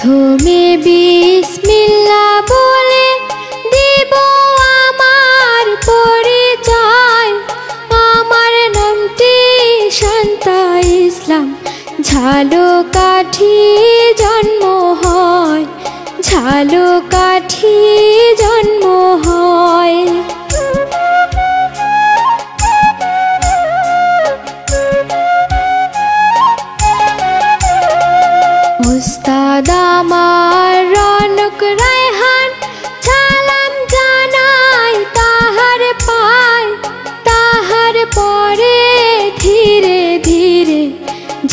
প্রথমে বিসমিল্লাহ বলে দিব আমার পরিচয়। আমার নামটি শান্তা ইসলাম। ঝালকাঠি জন্ম হয়, ঝালকাঠি জন্ম হয়। উস্তাদ আমার রনক রায়হান, সালাম জানাই তাহার পায়। তাহার পরে ধীরে ধীরে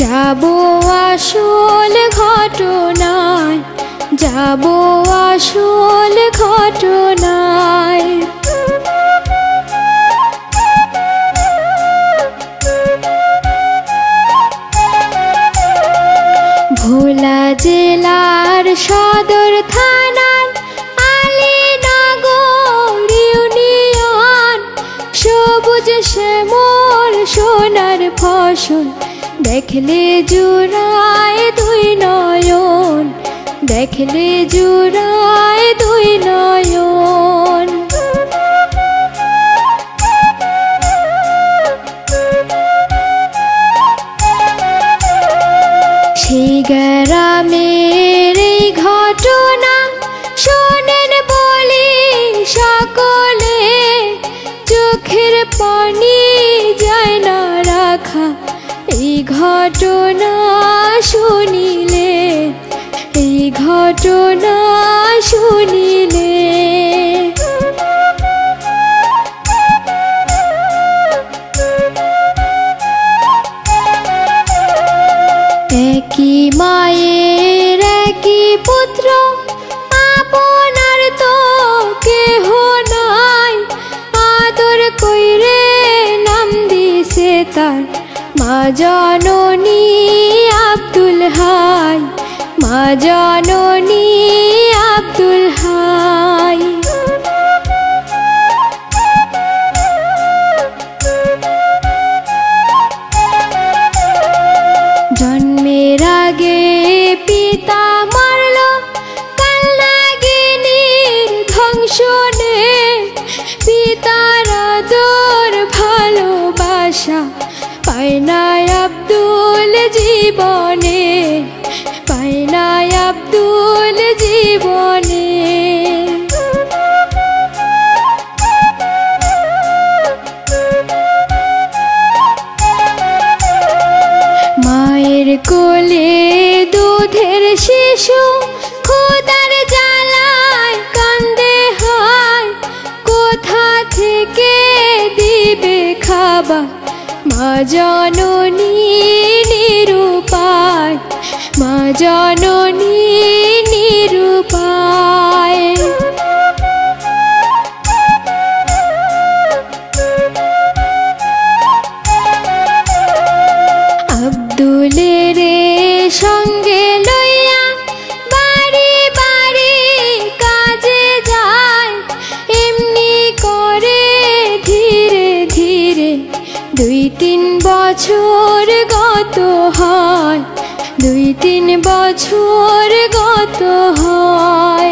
যাব আসল ঘটনায়, যাব আসল ঘটনায়। ভোলা জেলার সদর থানার আলীনগর ইউনিয়ন। সবুজ শ্যামল সোনার ফসল দেখলে জুড়ায় দুই নয়ন, দেখলে জুড়ায় দুই নয়ন। সেই গ্রামের এই ঘটনা শোনেন বলি সকলে। চোখের পানি যায় না রাখা এই ঘটনা শুনিলে, এই ঘটনা শুনিলে। একই মায়ের একই পুত্র, আপনার তো কেহ নাই। আদর কইরে নাম দিছে তার মা জননী আব্দুল হাই, মা জননী আব্দুল হাই। জন্মের আগে পিতা মারল কালনাগিনীর ধ্বংসনে। পিতার আদর ভালোবাসা পায় না আব্দুল জীবনে, পায় না আব্দুল জীবনে। মায়ের কোলে দুধের শিশু খোদার জ্বালায় কান্দে হয়। কোথা থেকে দিবে খাবার মা জননী নিরুপায়, মা জননী নিরুপায়। আব্দুলের সঙ্গে লইয়া বাড়ি বাড়ি কাজে যায়। এমনি করে ধীরে ধীরে 2-3 বছর গত হয়, 2-3 বছর গত হয়।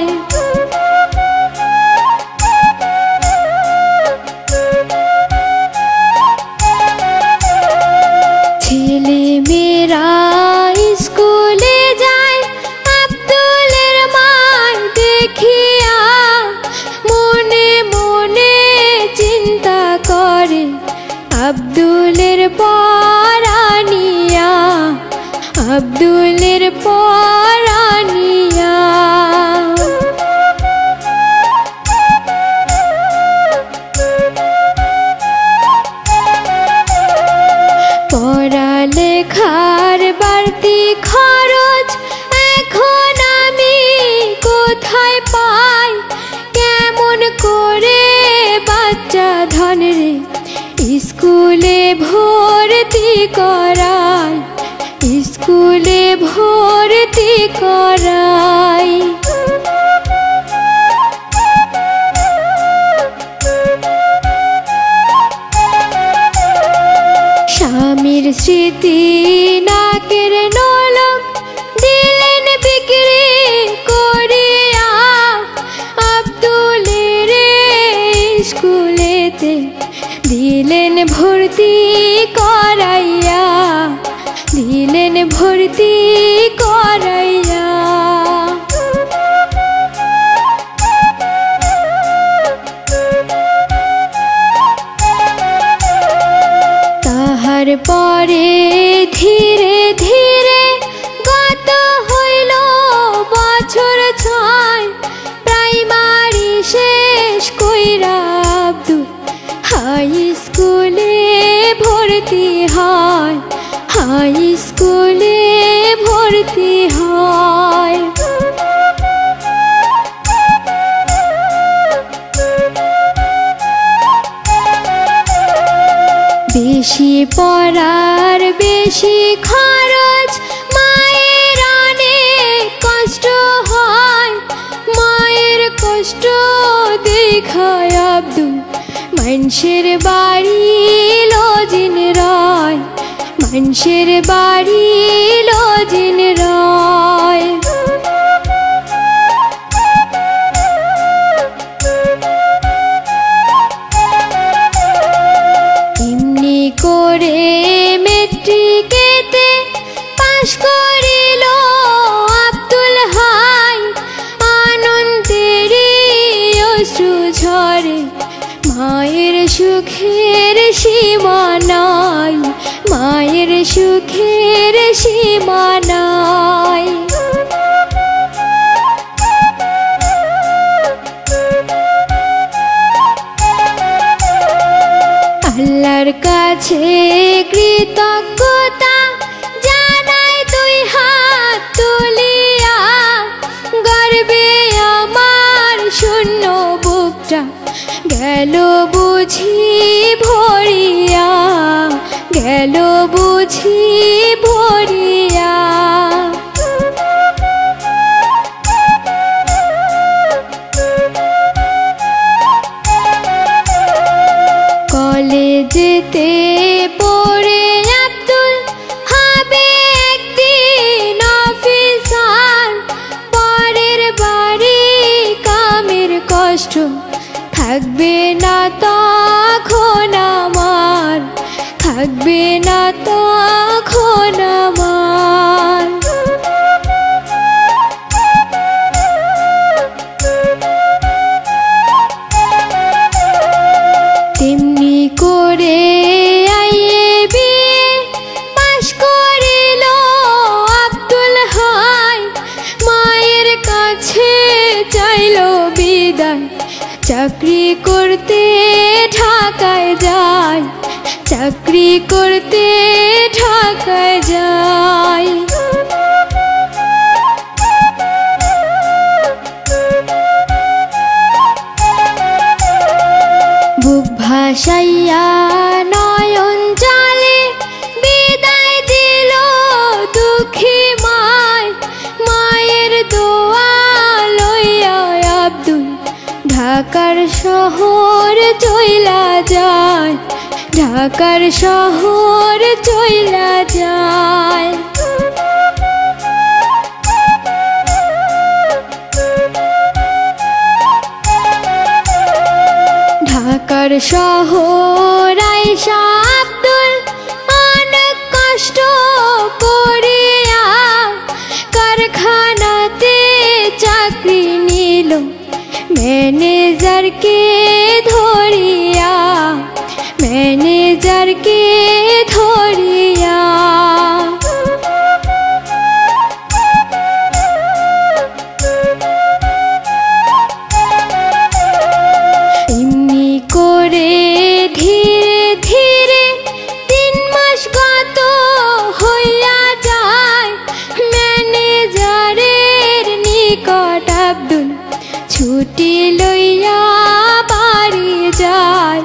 ছেলে মেয়েরা স্কুলে যায় আব্দুলের মায় দেখিয়া। মনে মনে চিন্তা করে আব্দুলের পরানিয়া, আব্দুলের পরানিয়া। পড়ালেখার বাড়তি খরচ এখন আমি কোথায় পাই? কেমন করে বাচ্চা ধনরে স্কুলে ভর্তি করাই, স্কুলে ভর্তি করাই। স্বামীর স্মৃতি নাকের নলক দিলেন বিক্রি দিলেন ভর্তি করাইয়া, দিলেন ভর্তি করাইয়া। তাহার পরে ধীরে ধীরে গত হইল বছর ছয়, প্রাইমারি শেষ কইরা আব্দুল হাই স্কুলে ভর্তি হয়, হাই স্কুলে ভর্তি হয়। বেশি পড়ার বেশি খরচ, মায়ের অনেক কষ্ট হয়, মায়ের কষ্ট দেখায় আব্দুল মানুষের বাড়ি লজিন রয়, মানুষের বাড়ি লজিন রয়। এমনি করে মেট্রিকেতে পাশ করিল আব্দুল হাই, আনন্দেরই অশ্রু ঝরে, মায়ের সুখের সীমা নাই, মায়ের সুখের সীমা নাই। আল্লাহর কাছে কৃতজ্ঞতা জানাই দুই হাত তুলিয়া, গর্বে আমার শূন্য বুকটা গেল বুঝি ভরিয়া, গেল বুঝি ভরিয়া। কলেজেতে পড়ে আব্দুল হবে একদিন অফিসার, পরের বাড়ি কামের কষ্ট থাকবে না তখন আমার, থাকবে না তখন আমার। তেমনি করে আইয়ে বিয়ে পাশ করিল আব্দুল হাই, মায়ের কাছে চাইল বিদায়, চাকরি করতে ঢাকায় যায়, চাকরি করতে ঢাকায় যায়। বুক ভাসাইয়া নয়ন জলে বিদায় দিল দুঃখী মায়, মায়ের দোয়া লইয়া আব্দুল ঢাকার শহর চইলা যায়, ঢাকার শহর চইলা যায়। ঢাকার শহর আইসা আব্দুল অনেক কষ্ট করিয়া, কারখানাতে চাকরি নিল ম্যানেজারকে ধরিয়া, ম্যানেজারকে ধরিয়া। এমনি করে ধীরে ধীরে 3 মাস গত হইয়া যায়, ম্যানেজারের নিকট আব্দুল ছুটি লইয়া বাড়ি যায়,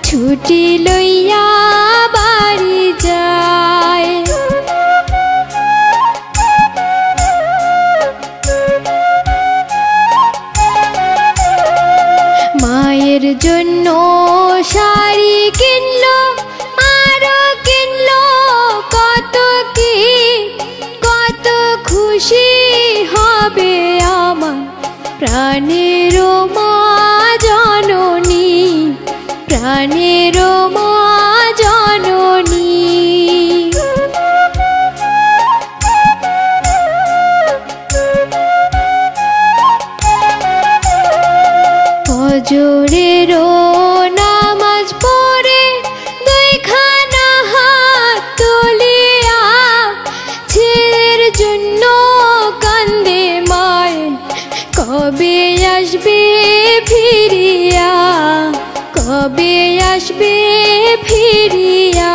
ছুটি লইয়া বাড়ি যায়। মায়ের জন্য শাড়ি কিনলো, আরো কিনলো কত কি, কত খুশি হবে আমার প্রাণের মা জননী, প্রাণের মা জননী। ফজরের নামাজ পড়ে দুইখানা হাত তুলিয়া ছেলের জন্য কান্দে মায়, কবে আসবে ফিরিয়া, কবে আসবে ফিরিয়া।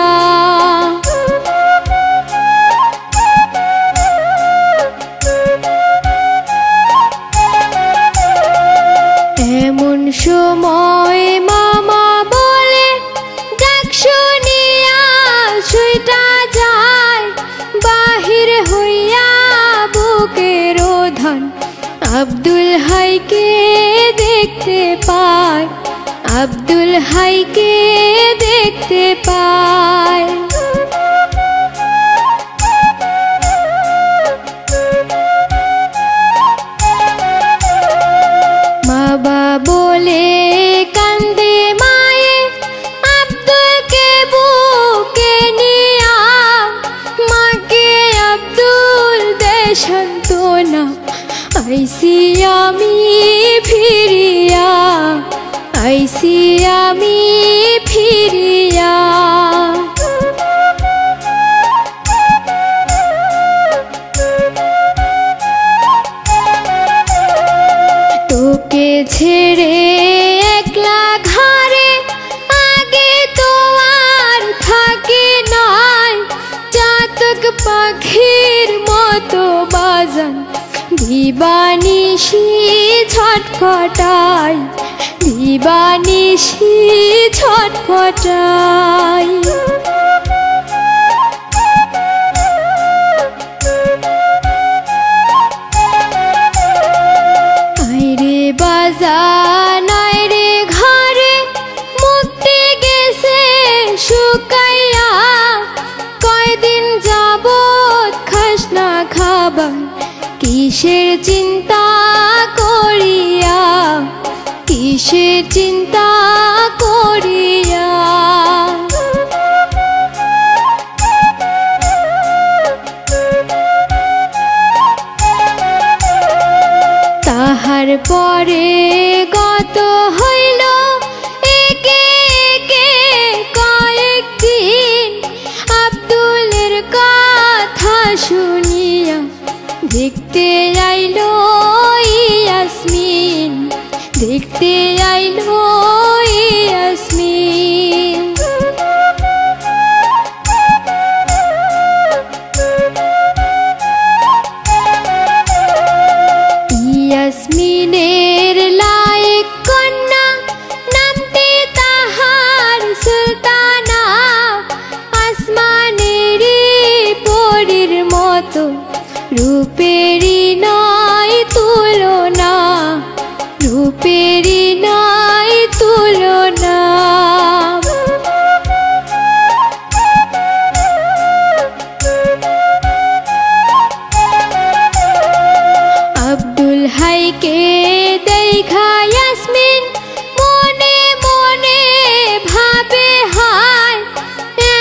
এমন সময় মামা বলে ডাক শুনিয়া ছুটা যায়, বাহির হইয়া বুকের ধন আব্দুল হাইকে দেখতে পায়, আব্দুল হাইকে দেখতে পায়। বাবা বলে কান্দে মায়ে আব্দুলকে বুকে নিয়া, মাকে আব্দুল দে সান্ত্বনা, আইসি আমি ফিরিয়া, আইসি আমি ফিরিয়া। তোকে ছেড়ে একলা ঘরে আগে তো আর থাকি নাই, চাতক পাখির মতো বাজান দিবানিশি ছটফটাই, দিবানিশি ছটফটাই। আইরে বাজান আইরে ঘরে মুক্তি গেছে শুকাইয়া, কয়দিন যাবত খাস না খাবার, কিসের চিন্তা করিয়া, কিসের চিন্তা করিয়া। তাহার পরে গত হইল একে একে কয়েকদিন, আব্দুলের কথা শুনিয়া দেখতে আইলো ইয়াসমিন, দেখতে আইলো ইয়াসমিন। ইয়াসমিনের লায়েক কন্যা নামটি তাহার সুলতানা, আসমানের পরীর মতো রূপেরই নাই তুলনা, রূপেরই নাই তুলনা। আব্দুল হাইকে দেখা ইয়াসমিন মনে মনে ভাবে হায়,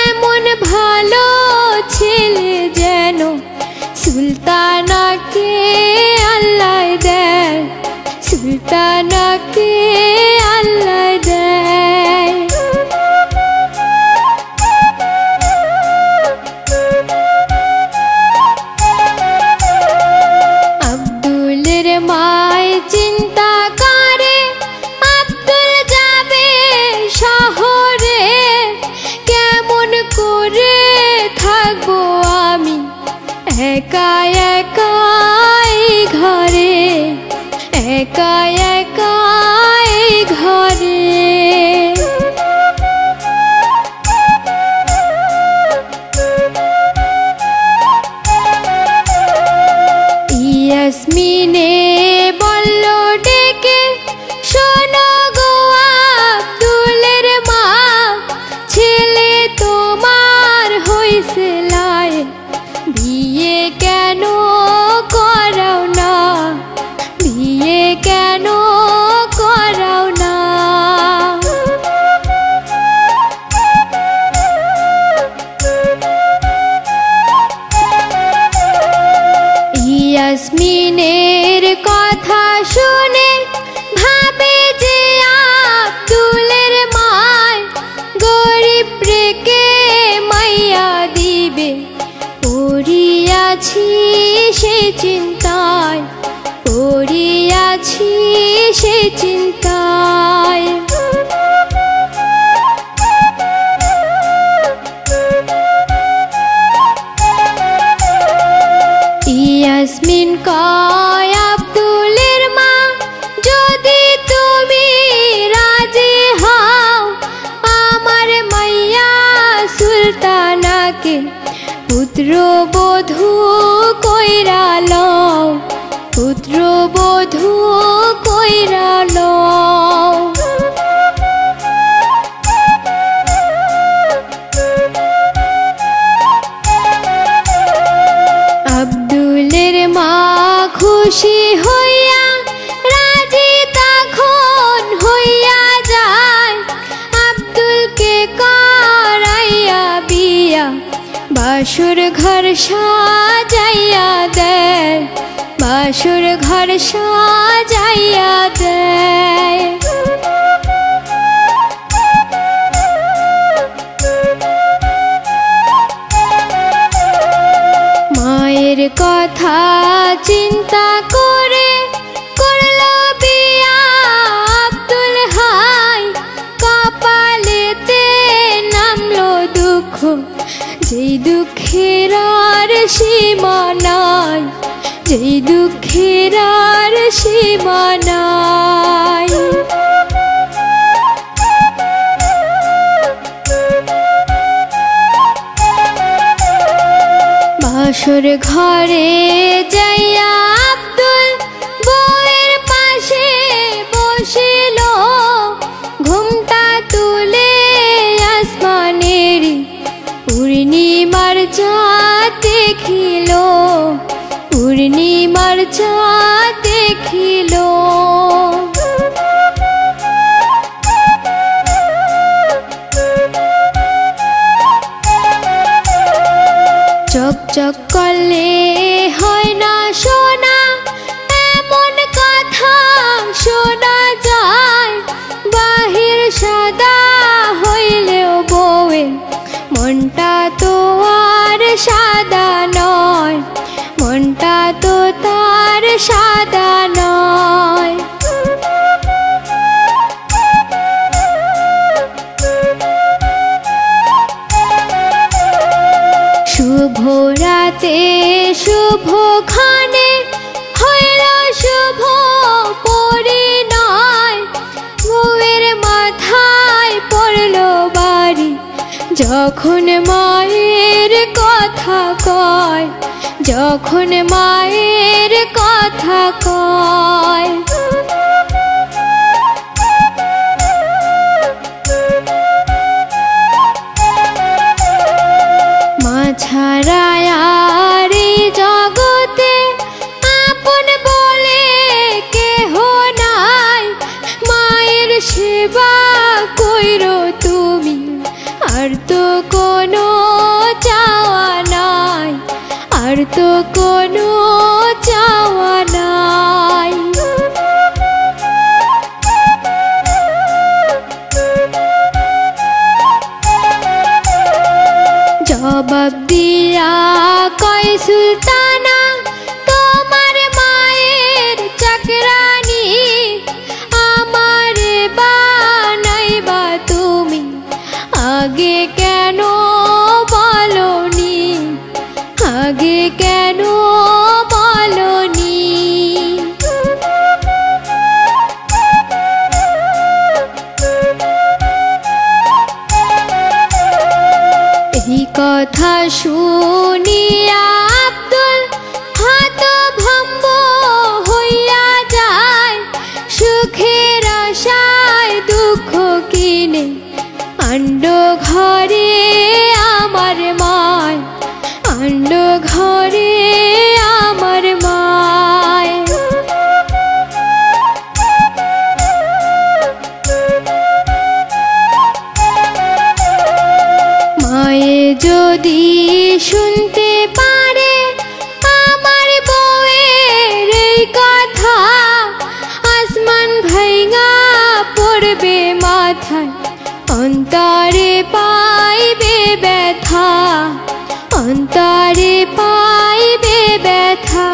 এমন ভালো ছেলে যেন সুলতানাকে আল্লাহ দেয়, সুলতানাকে ইয়াসমিনের কথা শুনে ভাবে যে আব্দুলের মায় গরিব রেখে মাইয়া দিবে। পড়িয়াছি সে চিন্তায়, পড়িয়াছি সে চিন্তায়। ইয়াসমিন কয় আব্দুলের মা, যদি তুমি রাজি হও আমার মাইয়া সুলতানাকে পুত্রবধূ কইরা লও, পুত্রবধূ কইরা লও। আব্দুলের মা খুশি হইয়া রাজি তখন হইয়া যায়। আব্দুলকে করাইয়া বিয়া বাসুর ঘর সাজাইয়া দেয়, বাসুর ঘর সাজাইয়া দেয়। মায়ের কথা চিন্তা করে করল বিয়া আব্দুল হাই। কপালেতে নামলো দুঃখ, যেই দুঃখের আর সীমা নাই, যেই দুঃখের আর সীমা নাই। বাসর ঘরে যাইয়া আব্দুল বউয়ের পাশে বসিল, ঘুমটা তুলে আসমানের পূর্ণিমার চাঁদ দেখিল, পূর্ণিমার চাঁদ দেখিল। চকচক করলে হয় না সোনা, এমন কথা শোনা যায়। বাহির সাদা হইলেও বউয়ের মনটা তো আর সাদা নয়, মনটা তো তার সাদা নয়। শুভ রাতে শুভক্ষণে হইল শুভ পরিণয়। বউয়ের মাথায় পড়ল বাড়ি যখন মায়ের কথা কয়, যখন মায়ের কথা কয়। মা ছাড়া আর এই জগতে আপন বলে কেহ নাই। মায়ের সেবা কইরো তুমি, আর তো কোনো চাওয়া নাই, আর তো কোনো চাওয়া নাই। জবাব দিয়া কয় সুলতানা, তোমার মায়ের চাকরানি আমারে বানাইবা তুমি, আগে কেন বলনি, আগে কেন বলনি। এই কথা শুনিয়া আব্দুল হতভম্ব হইয়া যায়। সুখের আশায় দুঃখ কিনে আন্ড ঘরে আমার মায়, আন্ড ঘরে আমার মায়। মায়ে যদি শুনতে পারে আমার বউয়ের অন্তরে পাইবে ব্যথা।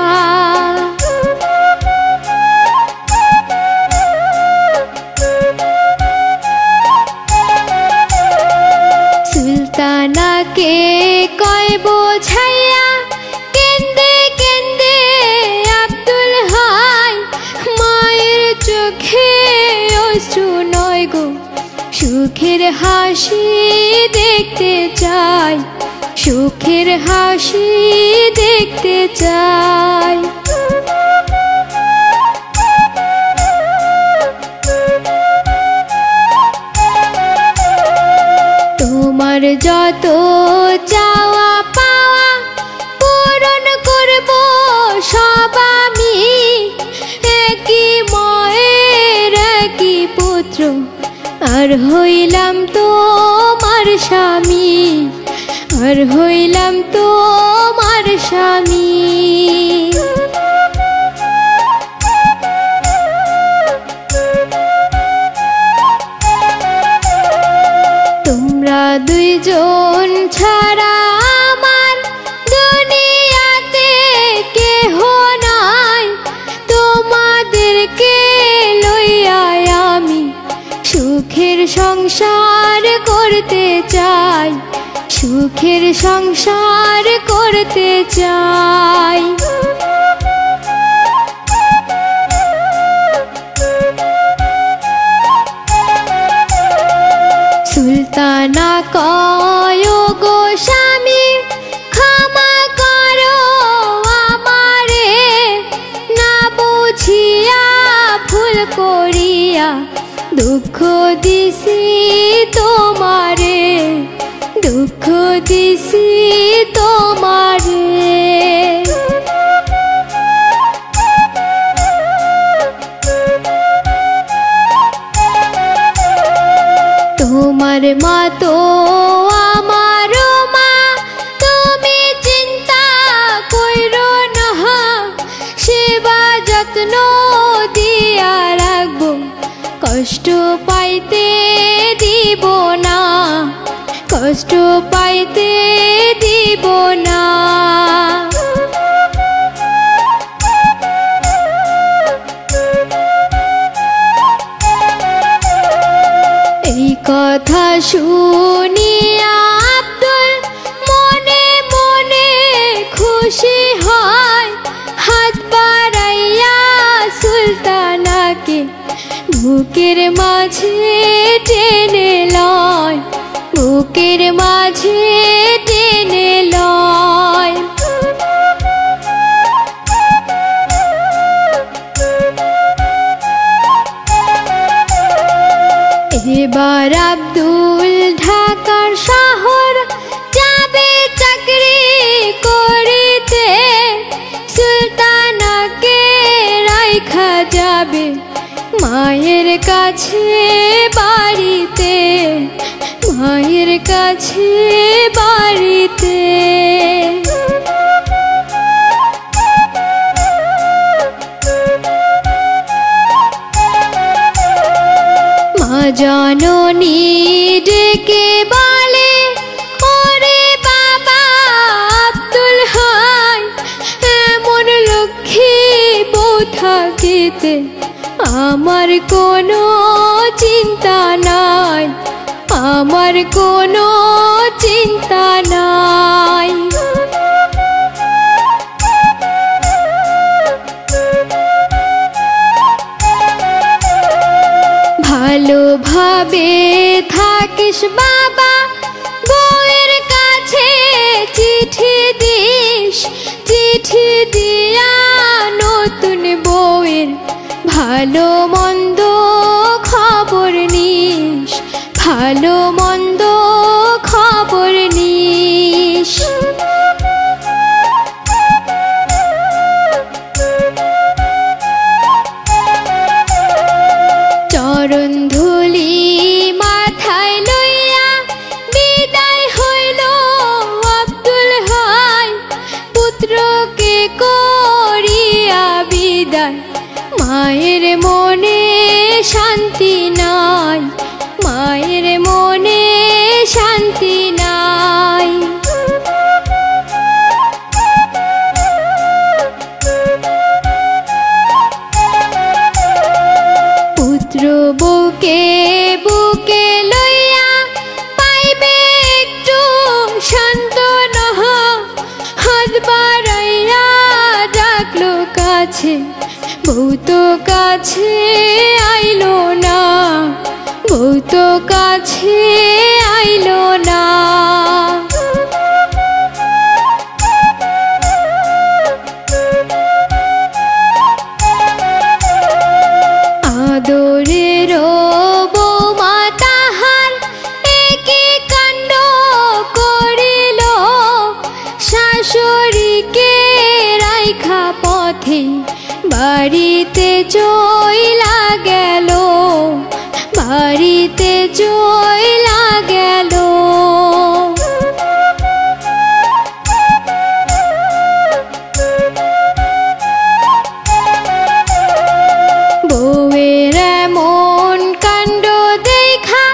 সুলতানাকে কয় বোঝাইয়া কেন্দে কেন্দে আব্দুল হাই, মায়ের চোখে অশ্রু নয় গো, সুখের হাসি দেখতে চাই, সুখের হাসি দেখতে চাই। তোমার যত চাওয়া পাওয়া পূরণ করব সব আমি, একই মায়ের একই পুত্র আর হইলাম তোমার স্বামী, আর হইলাম তোমার স্বামী। তোমরা দুইজন ছাড়া আমার দুনিয়াতে কেহ নাই, তোমাদেরকে লইয়া আমি সুখের সংসার করতে চাই, সুখের সংসার করতে চাই। সুলতানা কয় গো স্বামী ক্ষমা করো আমারে, না বুঝিয়া ভুল করিয়া দুঃখ দিছি তোমারে, দুঃখ দিছি তোমারে। তোমার মা তো আমার মা, তুমি চিন্তা কইরো না, সেবা যত্ন দিয়া রাখবো, কষ্ট পাইতে দিব না, কষ্ট পাইতে দিব না। এই কথা শুনিয়া আব্দুল মনে মনে খুশি হয়, হাত বাড়াইয়া সুলতানাকে বুকের মাঝে টেনে লয়, বুকের মাঝে টেনে লয়। এবার আব্দুল ঢাকার শহর যাবে চাকরি করিতে, সুলতানাকে রাইখা যাবে মায়ের কাছে বাড়িতে, মায়ের কাছে বাড়িতে। মা জননী ডেকে বলে ওরে বাবা আব্দুল হাই, এমন লক্ষ্মী বউ থাকিতে আমার কোনো চিন্তা নাই, আমার কোনো চিন্তা নাই। ভালোভাবে থাকিস বাবা, বউয়ের কাছে চিঠি দিস, চিঠি দিয়া নতুন বউয়ের ভালো মন্দ খবর নিস, ভালো মন্দ খবর নিস। চরণ ধুলি মাথায় লইয়া বিদায় হইল আব্দুল হাই, পুত্রকে করিয়া বিদায় মায়ের মনে শান্তি নাই, মায়ের মনে শান্তি নাই। কাছে, বউ তো কাছে আইলো না, বউ তো কাছে আইলো না। আদরের বৌমা তাহার একে কাণ্ড করিল, শাশুড়িকে রাইখা পথে বাড়িতে চইলা গেল, বাড়িতে চইলা গেল। বউয়ের এমন কাণ্ড দেখা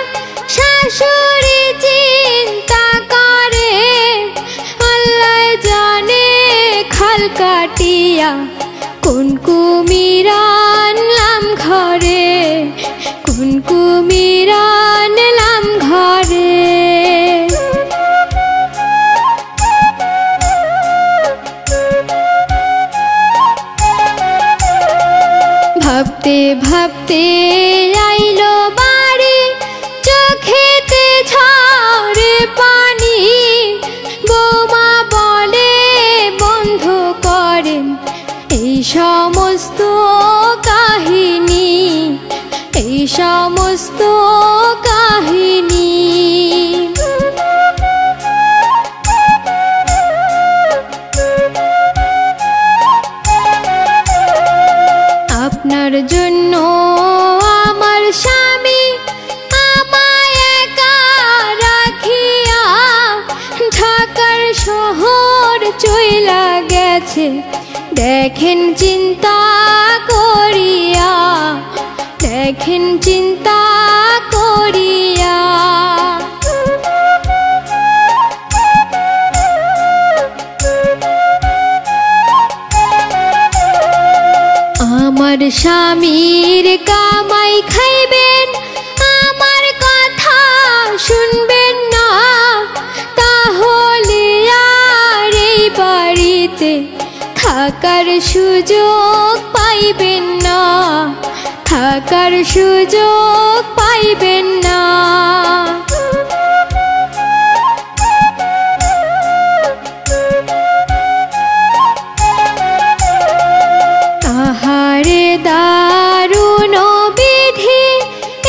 শাশুড়ি চিন্তা করে, আল্লাহ জানে খাল কাটিয়া কোন কুমির আনলাম ঘরে, কোন কুমির আনলাম ঘরে। ভাবতে ভাবতে আইলো বাড়ি, চোখেতে ঝরে পানি। বৌমা বলে বন্ধ করেন এই সমস্ত কাহিনী, এই সমস্ত কাহিনী। আপনার জন্য আমার স্বামী আমায় একা রাখিয়া ঢাকার শহর চইলা গেছে, দেখেন চিন্তা করিয়া, দেখেন চিন্তা করিয়া। আমার স্বামীর কামাই খাইবেন, আমার কথা শুনবেন না, তাহলে আর এই বাড়িতে থাকার সুযোগ পাইবেন না, থাকার সুযোগ পাইবেন না। আহারে দারুণ বিধি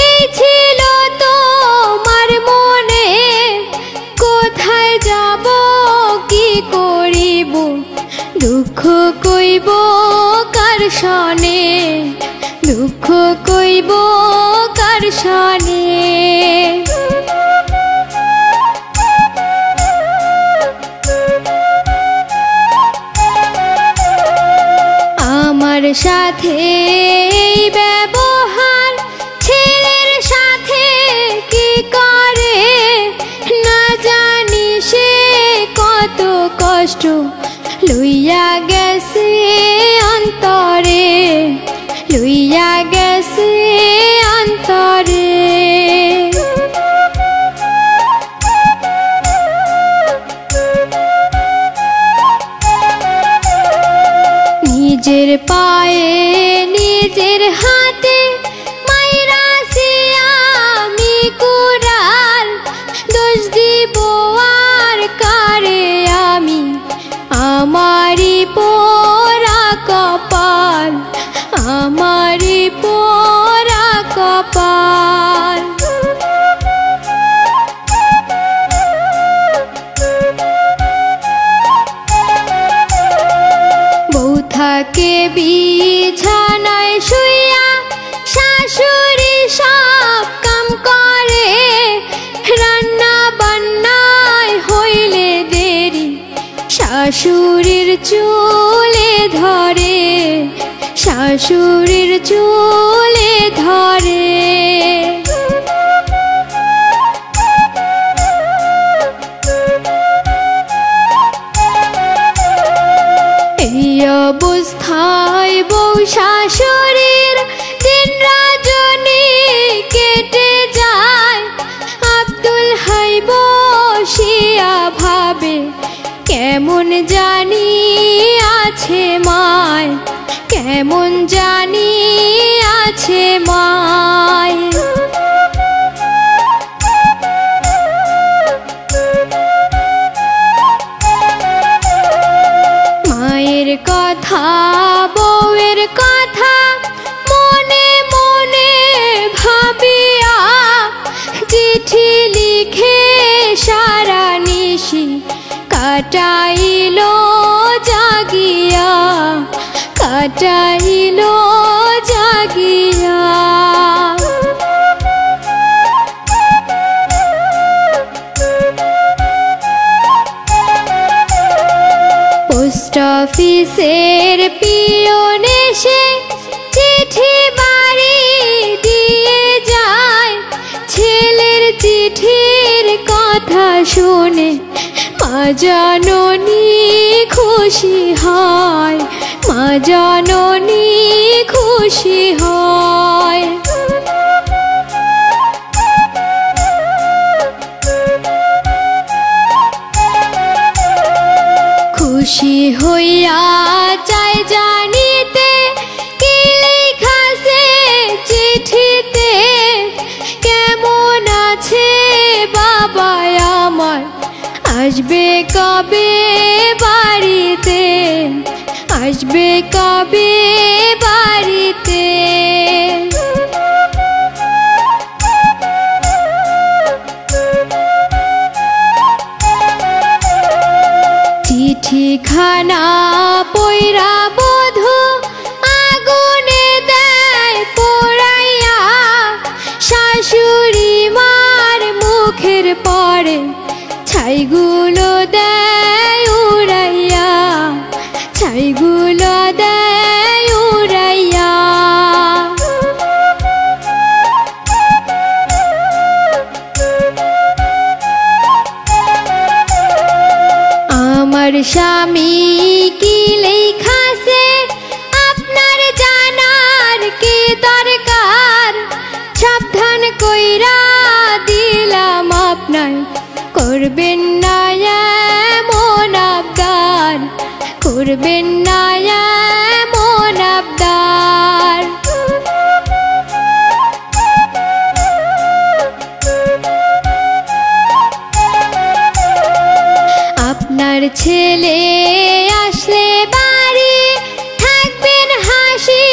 এই ছিল তোমার মনে, কোথায় যাব কি করিব, দুঃখ কইব কার সনে, দুঃখ কইব কার সনে। আমার সাথে এই ব্যবহার ছেলের সাথে কি করে, না জানি সে কত কষ্ট লইয়া গেছে অন্তরে, লইয়া গেছে অন্তরে। নিজের পায়ে নিজের হাতে মাইরাছি আমি কুড়াল, দোষ দিব আর কারে আমি, আমারই পোড়া কপাল, আমারই পোড়া কপাল। বউ থাকে বিছানায় শুইয়া, শাশুড়ি সব কাম করে, রান্না বান্নায় হইলে দেরি শাশুড়ির চুলে ধরে, শাশুড়ির চুলে ধরে। এই অবস্থায় বউ শাশুড়ির দিন রজনী কেটে যায়, আব্দুল হাই বসিয়া ভাবে কেমন জানি আছে মায়, কেমন জানি আছে মায়ের। মায়ের কথা বউয়ের কথা মনে মনে ভাবিয়া চিঠি লিখে সারা নিশি কাটাইল জাগিয়া, কাটাইল জাগিয়া। পোস্ট অফিসের পিয়ন এসে চিঠি বাড়ি দিয়ে যায়, ছেলের চিঠির কথা শুনে মা জননী খুশি হয়, মা জননী খুশি হয়। খুশি হইয়া চাই জানিতে কি লেখাছে চিঠিতে, কেমন আছে বাবা আমার, আসবে কবে বাড়িতে, আসবে কবে বাড়িতে। চিঠিখানা পইরা বধূ আগুনে দেয় পোড়াইয়া, শাশুড়ি মার মুখের পরে ছাইগুলো দেয় উড়াইয়া, ছাইগুলো দেয় উড়াইয়া। আমার স্বামী কি লেখাছে আপনার জানার কি দরকার, সাবধান কইরা দিলাম আপনার, করবেন না এমন আবদার, করবেন না এমন আবদার। আপনার ছেলে আসলে বাড়ি থাকবেন হাসি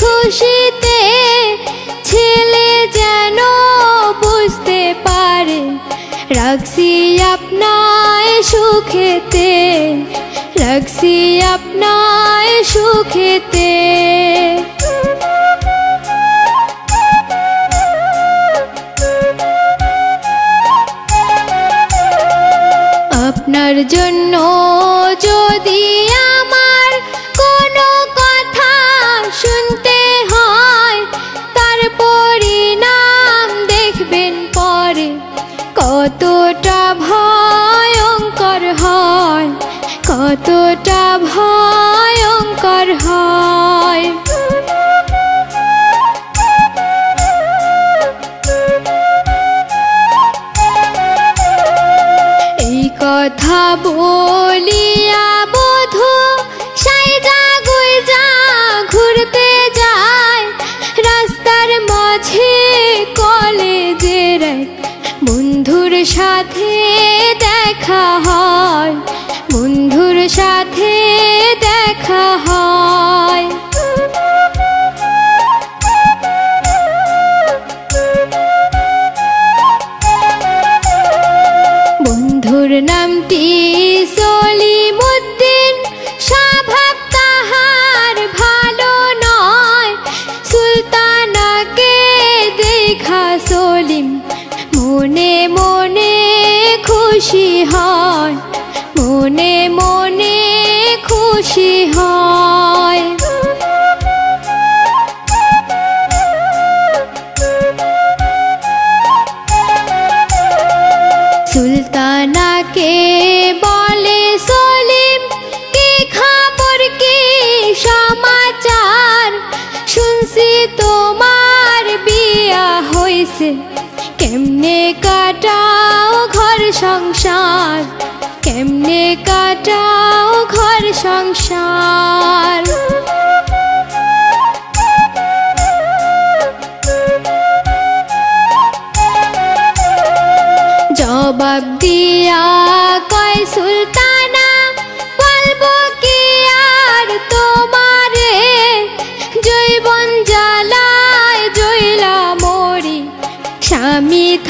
খুশিতে, ছেলে যেন বুঝতে পারে রাখছি আপনায় সুখেতে, রাখছি আপনায় সুখেতে। আপনার জন্য যদি আমার কোনো কথা শুনতে হয়, তার পরিণাম দেখবেন পরে কতটা ভয়ঙ্কর হয়, কতটা ভয়ঙ্কর হয়। এই কথা বলিয়া বধূ সাইজা গুইজা ঘুরতে যায়, রাস্তার মাঝে কলেজের বন্ধুর সাথে দেখা হয়, বন্ধুর সাথে দেখা হয়। বন্ধুর নামটি সলিমুদ্দিন, স্বভাব তাহার ভালো নয়, সুলতানাকে দেখা সলিম মনে মনে খুশি হয়, মনে মনে খুশি হয়। সুলতানাকে বলে সলিম কি খবর কি সমাচার, শুনছি তোমার বিয়া হইছে, কেমনে কাটাও ঘর সংসার, কেমনে কাটাও ঘর সংসার।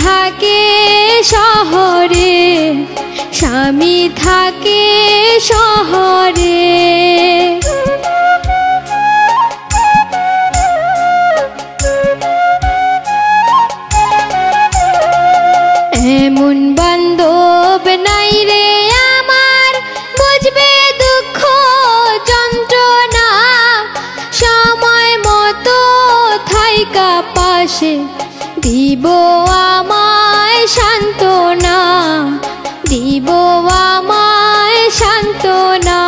থাকে শহরে, স্বামী থাকে শহরে। এমন বান্ধব নাই রে আমার, বুঝবে দুঃখ যন্ত্রণা, সময় মতো থাইকা পাশে দিব আমায় সান্ত্বনা, দিব আমায় সান্ত্বনা।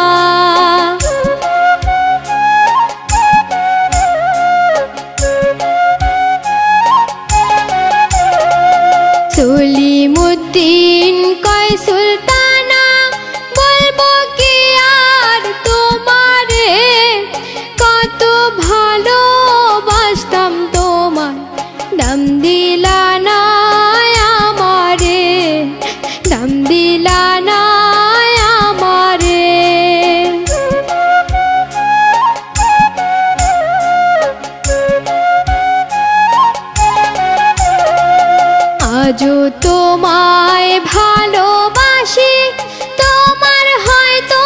সলিমুদ্দিন কয় সুলতানা, বলবো কি আর তোমারে, কত ভালোবাসতাম তোমার, দাম দিলা না আমারে, দাম দিলা না আমারে। আজও তোমায় ভালোবাসি, তোমার হয়তো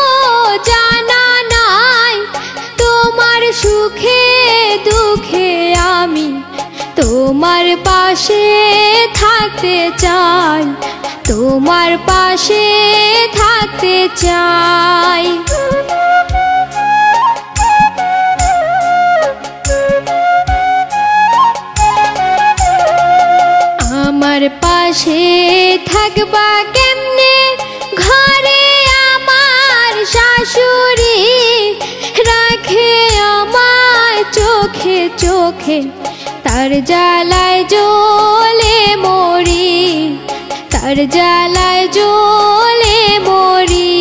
জানা নাই, তোমার সুখে দুঃখে আমি তোমার পাশে থাকতে চাই, তোমার পাশে থাকতে চাই। আমার পাশে থাকবা কেমনে, ঘরে আমার শাশুড়ি রাখে আমার চোখে চোখে, তার জ্বালায় জ্বলে মরি, তার জ্বালায় জ্বলে মরি।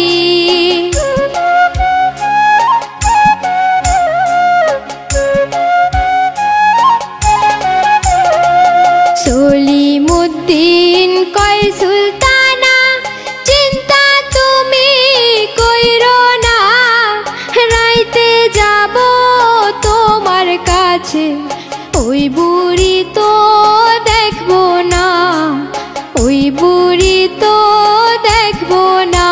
সলিমুদ্দিন কয় সুলতানা, চিন্তা তুমি কইরো না, রাইতে যাব তোমার কাছে, ওই বুড়ি তো দেখবো না, ওই বুড়ি তো দেখবো না।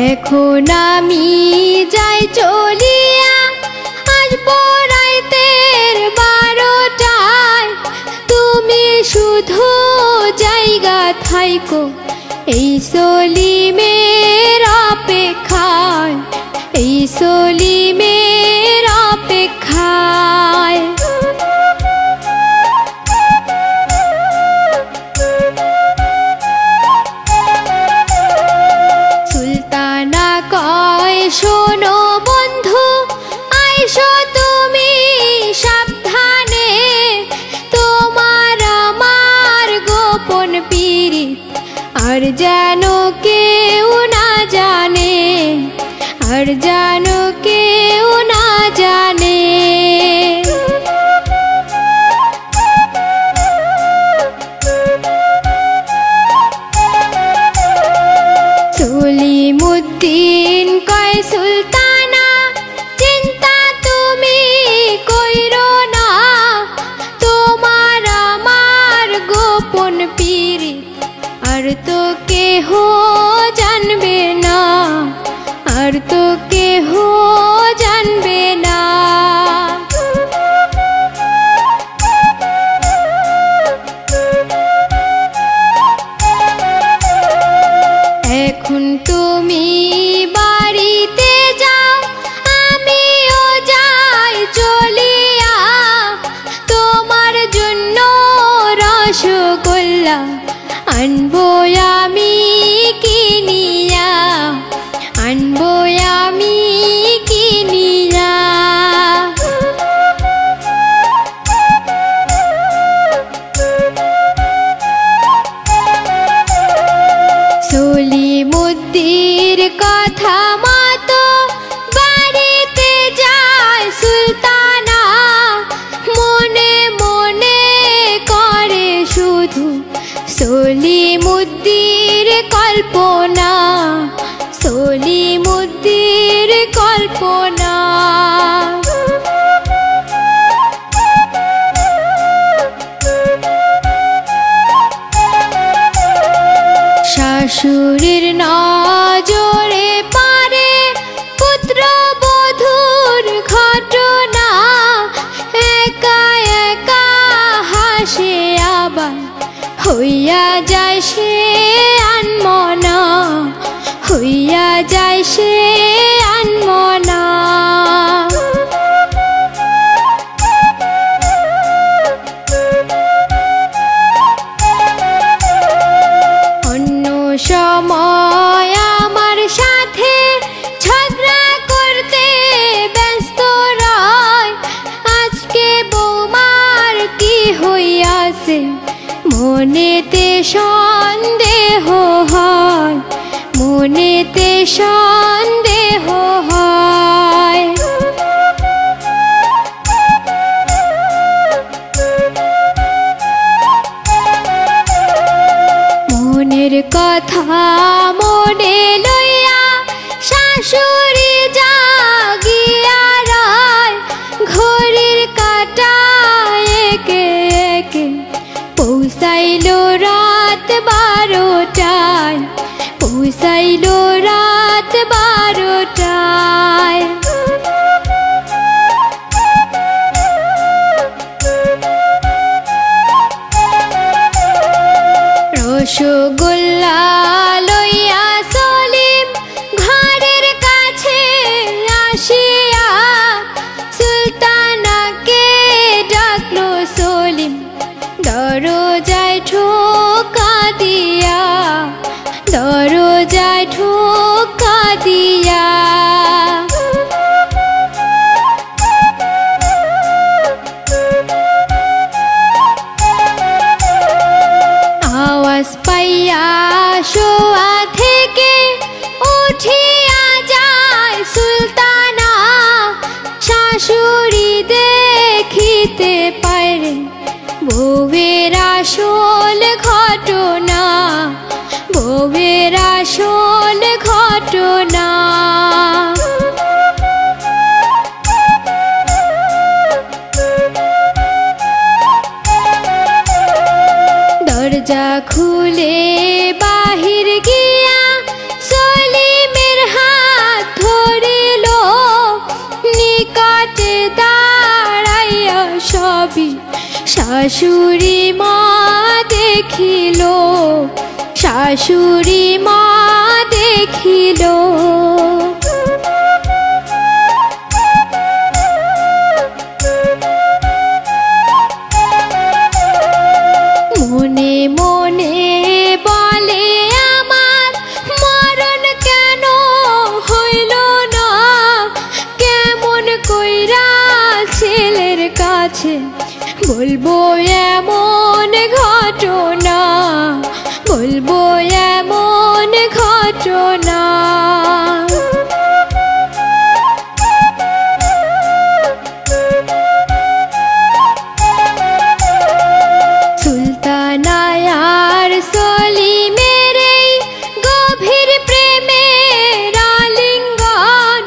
এখন আমি যাই চলিয়া, আসবো রাইতের 12টায়, তুমি শুধু জায়গা থাইকো এই সলিমের অপেক্ষায়, এই সলিমের অপেক্ষায়। সুলতানা কয় শোনো বন্ধু, আইসো তুমি সাবধানে, তোমার আমার গোপন পীড়িত আর যেন কেউ না জানে, আর যেন কেউ না জানে। সলিমুদ্দিন কয় সুলতানা, চিন্তা তুমি কইরো না, তোমার আমার গোপন পীড়িত আর তো কেহ জানবে না, আর তো কেহ জানবে না। এখন তুমি বাড়িতে যাও, আমিও যাই চলিয়া, তোমার জন্য রসগোল্লা আনবো আমি কিনিয়া, আনবো আমি কিনিয়া। সলিমুদ্দির কথা মতো বাড়িতে যায় সুলতানা, মনে মনে করে শুধু সলিমুদ্দির কল্পনা, সলিমুদ্দির শাশুড়ির নজরে পারে পুত্র বধূর ঘটনা, একা একা হাসে আবার হইয়া যায় সে আনমনা, হইয়া যায় সে আনমনা। অন্য সময় আমার সাথে ঝগড়া করতে ব্যস্ত রয়, আজকে বৌমার কি হইয়াছে মনেতে সন্দেহ হয়, মনেতে সন্দেহ হয়। মনের কথা মনে লইয়া শাশুড়ি জাগিয়া রয়, ঘড়ির কাঁটা একে একে পৌঁছাইল রাত 12টায়, পৌঁছাইল রাত 12টায়। রসগোল্লা লইয়া সলিম ঘরের কাছে আসিয়া সুলতানাকে ডাকলো সলিম, দরজায় ঠোকা দিয়া, দরজায় ঠোকা দিয়া। আওয়াজ পাইয়া শোয়া থেকে উঠিয়া যায় সুলতানা, শাশুড়ি দেখিতে পারে বউয়ের আসল ঘটনা, বউয়ের আসল ঘটনা। দরজা খুলে বাহির গিয়া সলিমের হাত ধরিল, নিকটে দাঁড়াইয়া সবই শাশুড়ি মা দেখিল, শাশুড়ি মা দেখিল। মনে মনে বলে আমার মরণ কেন হইল না, কেমন কইরা ছেলের কাছে বলবো এমন ঘটনা, বলবো এমন ঘটনা। সুলতানায়ার সলিমের এই গভীর প্রেমের আলিঙ্গন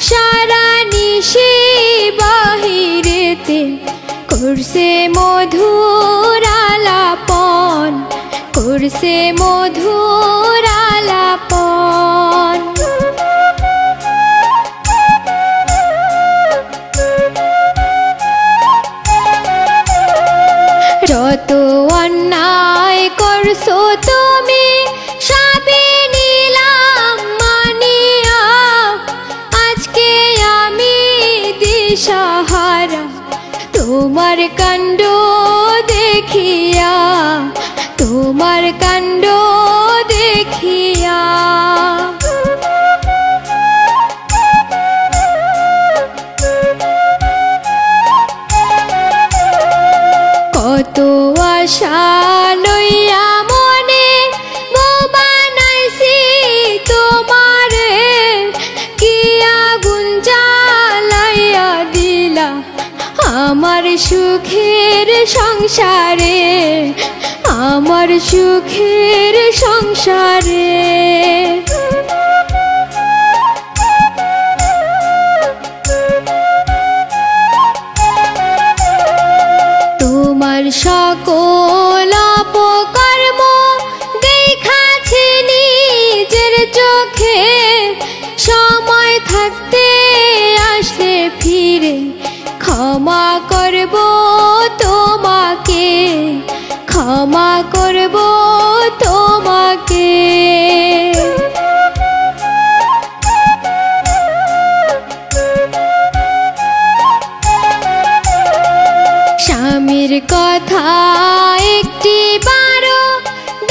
সারা নিশি বাহিরেতে করছে মধুর আলাপন, করছে মধুর আলাপন। যত অন্যায় করছো তুমি সবই নিলাম মানিয়া, আজকে আমি দিশাহারা তোমার কাণ্ড দেখিয়া, তোমার কাণ্ড দেখিয়া। কত আশা লইয়া মনে বউ বানাইছি তোমারে, কি আগুন জ্বালাইয়া দিলা আমার সুখের সংসারে, আমার সুখের সংসারে। সকল অপকর্ম দেখাছিলি তোমাকে, ক্ষমা করব তোমাকে। স্বামীর কথা একটি বারো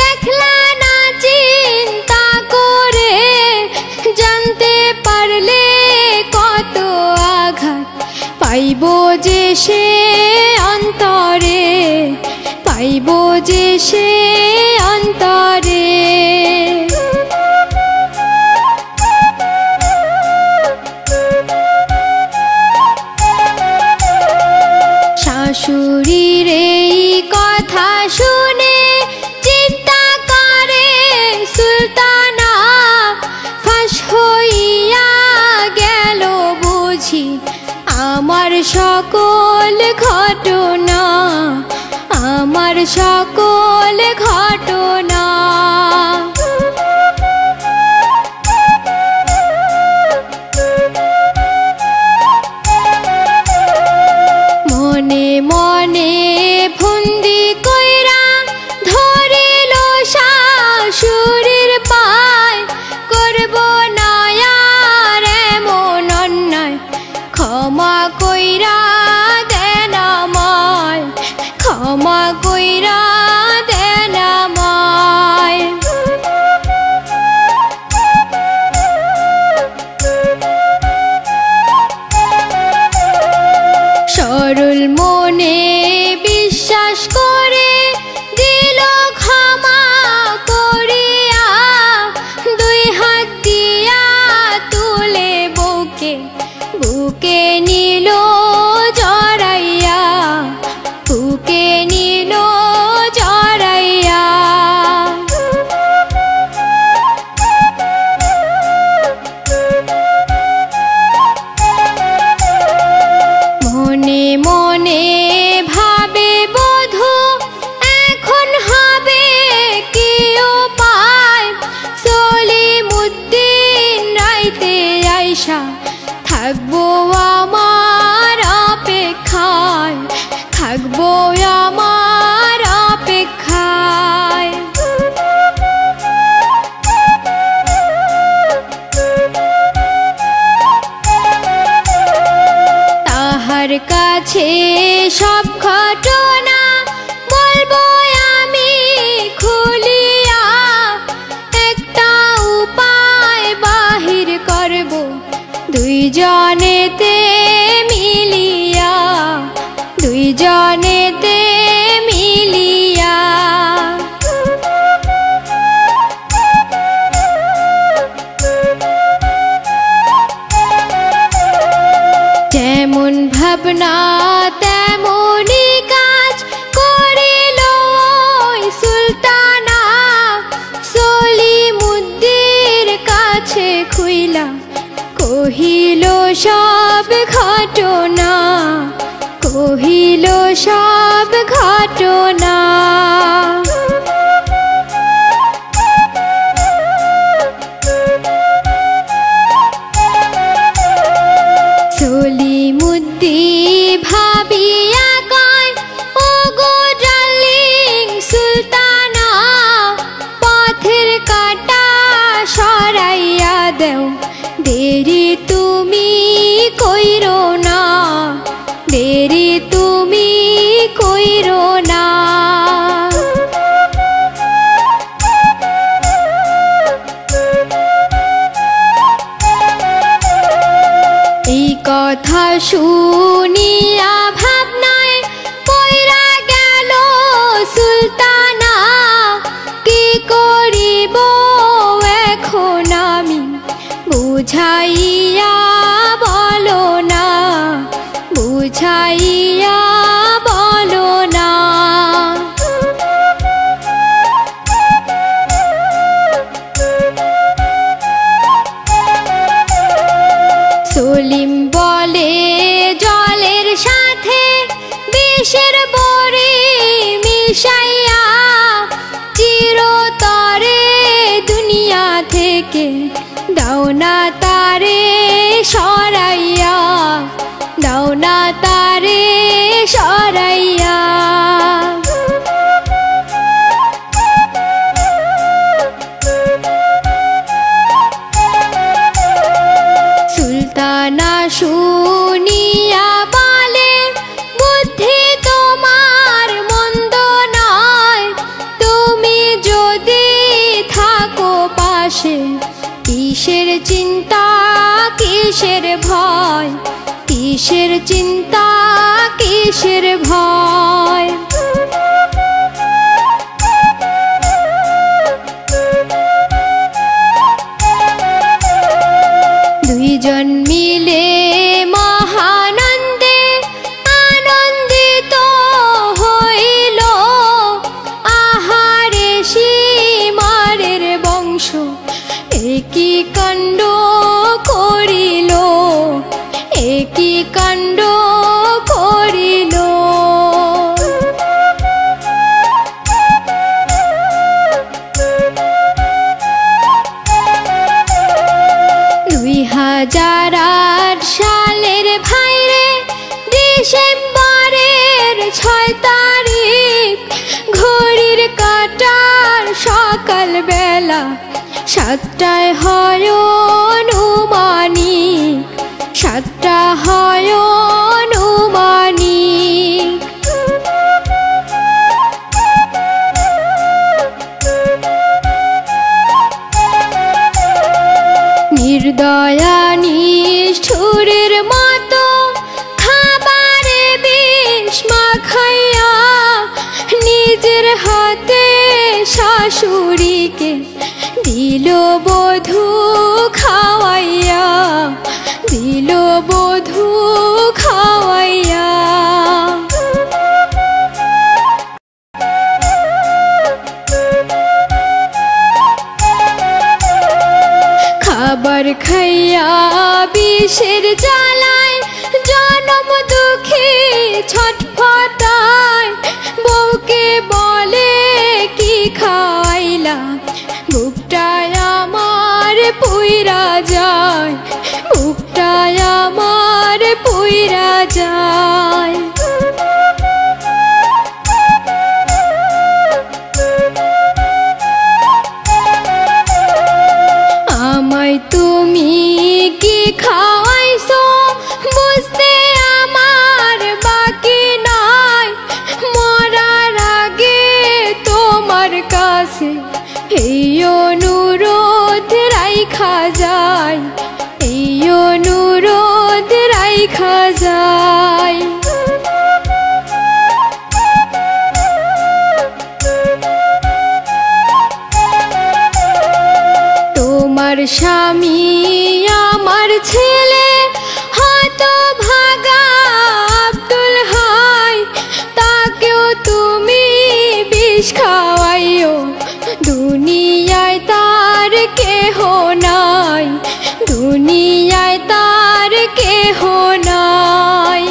দেখলা না চিন্তা করে, জানতে পারলে কত আঘাত পাইব যে সে অন্তরে, পাইব যে সে অন্তরে। শাশুড়ির এই কথা শুনে চিন্তা করে সুলতানা, ফাঁস হইয়া গেল বুঝি আমার সকল ঘটনা, আমার সকল ঘটনা। মনে মনে ফন্দি কইরা ধরিল শাশুড়ির পায়, করব না আর এমন অন্যায়, ক্ষমা কইরা দেন আমায়, ক্ষমা কইরা দেন আমায়। সরল মনে বিশ্বাস করে দিল ক্ষমা করিয়া, দুই হাত দিয়া তুলে বুকে, বুকে নিল জড়াইয়া, বুকে নিল জড়াইয়া। মনে মনে ভাবে বধূ এখন হবে কি উপায়, সলিমুদ্দিন রাইতে আইসা থাকবো আমার অপেক্ষায়, থাকবো আমার অপেক্ষায়। তাহার কাছে সব ঘটনা বলবো আমি খুলিয়া, একটা উপায় বাহির করব দুইজনেতে মিলিয়া, দুইজনেতে মিলিয়া। যেমন ভাবনা তেমনই কাজ করিল সুলতানা, সলিমুদ্দিনের কাছে খুইলা কহিল সব ঘটনা, কহিল সব ঘটনা। সলিমুদ্দিন ভাবিয়া কয়, ও গো ডার্লিং সুলতানা, পথের কাঁটা সরাইয়া দেও, দেরি তুমি কইরো না, দেরি তুমি কইরো না। এই কথা শুনিয়া ভাবনায় পইরা গেল সুলতানা, কি করিব এখন আমি বুঝাইয়া বলো না, বুঝাইয়া বলো না। সলিম বলে জলের সাথে বিষের বড়ি মিশাইয়া, চিরতরে দুনিয়া থেকে দাও না তারে সরাইয়া, দাও না তারে সরাইয়া। সুলতানা শুনিয়া বলে বুদ্ধি তোমার মন্দ নয়, তুমি যদি থাকো পাশে কিসের চিন্তা কিসের ভয়, কিসের চিন্তা কিসের ভয়। দুইজন মিলে মহানন্দে আনন্দিত হইল, আহারে সীমারের বংশ একই কাণ্ড করিল, একই কাণ্ড করিল। সালের ভাইরে ডিসেম্বরের 6 তারিখ, ঘড়ির কাঁটার সকাল বেলা 7টায় হয় অনুমানিক, 7টা হয় অনুমানিক। নির্দয়া নিষ্ঠুরের মতো খাবারে বিষ মাখাইয়া নিজের হাতে শাশুড়িকে দিল বধূ খাওয়াইয়া, দিল বধূ খাওয়াইয়া। খাবার খাইয়া বিষের জ্বালায় জনম দুঃখী ছটফটায়, বউকে বলে কি খাওয়াইলা, বুকটায় আমার পুইরা যায়, বুকটায় আমার পুইরা যায়। আমায় তুমি কি খাওয়াইছো বুঝতে আমার বাকি নাই, মরার আগে তোমার কাছে এই অনুরোধ রাইখা যায়, এই অনুরোধ রাইখা যায়। তোমার স্বামী আমার ছেলে হতভাগা আব্দুল হাই, তাকেও তুমি বিষ খাওয়াইও, দুনিয়ায় তার কেহ নাই, দুনিয়ায় তার কেহ নাই।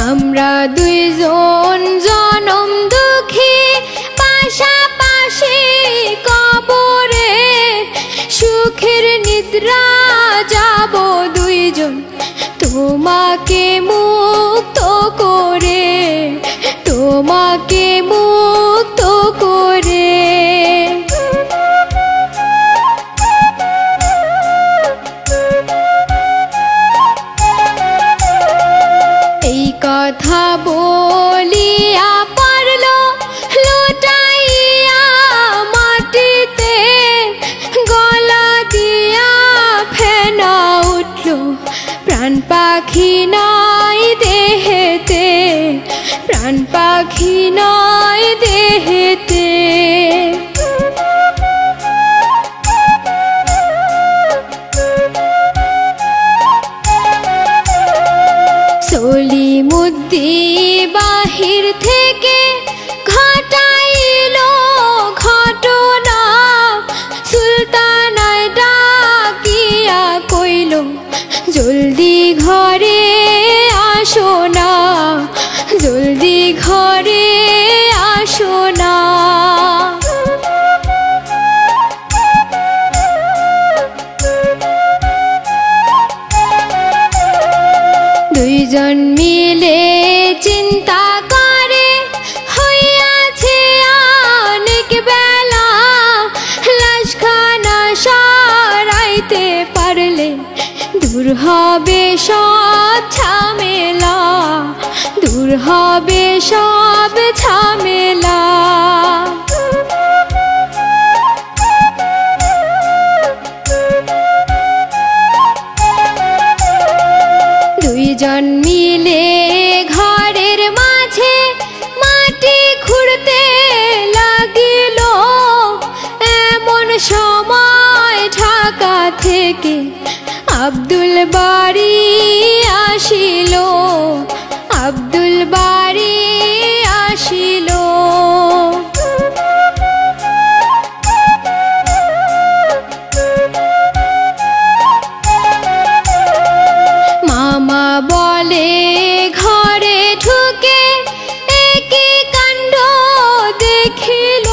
আমরা দুইজন জনম দুঃখী পাশাপাশি কবরে, সুখের নিদ্রা যাব দুইজন তোমাকে মুক্ত করে, তোমাকে মুক্ত করে। এই কথা বলিয়া পারল লুটাইয়া মাটিতে, গলা দিয়া ফেনা উঠল, প্রাণ পাখি নাই দেহেতে, প্রাণ পাখি নাই দেহেতে। সলিমুদ্দিন বাহির থেকে ঘটাইল ঘটনা, সুলতানায় ডাকিয়া কইল জলদি ঘরে আসো না, জলদি ঘরে আসো না। দুইজন মিলে চিন্তা করে হইয়াছে অনেক বেলা, লাশখানা সরাইতে পারলে দূর হবে সব ঝামেলা, দূর হবে সব ঝামেলা। দুইজন মিলে ঘরের মাঝে মাটি খুঁড়তে লাগিল, এমন সময় ঢাকা থেকে আব্দুল বারী আসিল, আব্দুল বারী আসিল। মামা বলে ঘরে ঢুকে একই কাণ্ড দেখিল,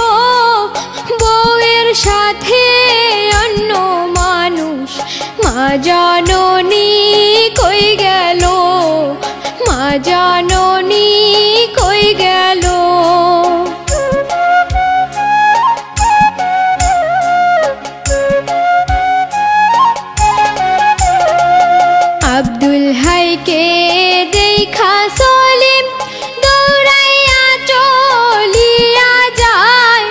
বউয়ের সাথে অন্য মানুষ, মা জননী কই গেল, মা জননী কই গেল। আব্দুল হাইকে দেখা সলিম দৌড়াইয়া চলিয়া যায়,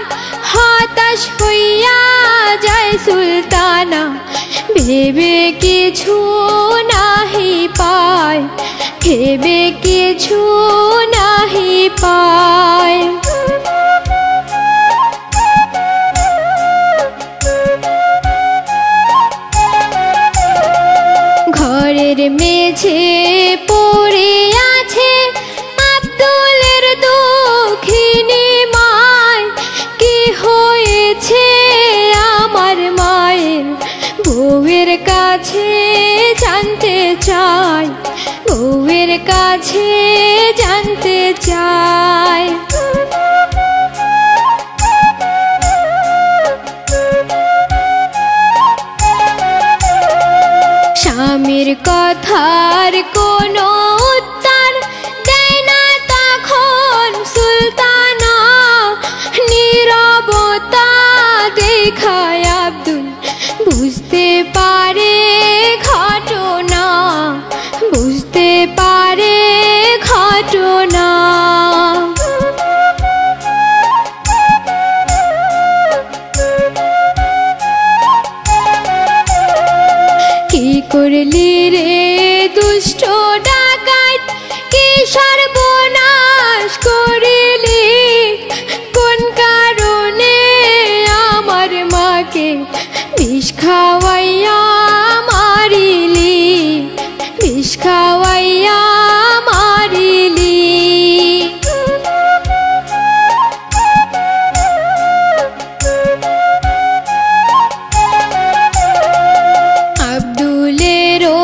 হতাশ হইয়া যায় সুলতানা, ভেবে কিছু নাহি পায়, ভেবে কিছু নাহি পায়। ঘরের মেঝে পড়ে আছে আব্দুলের দুঃখিনী মায়, কি হয়েছে আমার মায়ের, বউয়ের কাছে জানতে চাই, বউয়ের কাছে জানতে চাই। স্বামীর কথার কোনো উত্তর দেয় না তখন সুলতানা, নীরবতা দেখায় আব্দুল বুঝতে পারে ঘটনা, বুঝতে পারে ঘটনা। কি করলি রে দুষ্ট ডাকাত, কি সর্বনাশ করিলি, কোন কারণে আমার মাকে বিষ খাওয়াইয়া মারিলি, বিষ খাওয়াইয়া মারিলি। আব্দুলেরও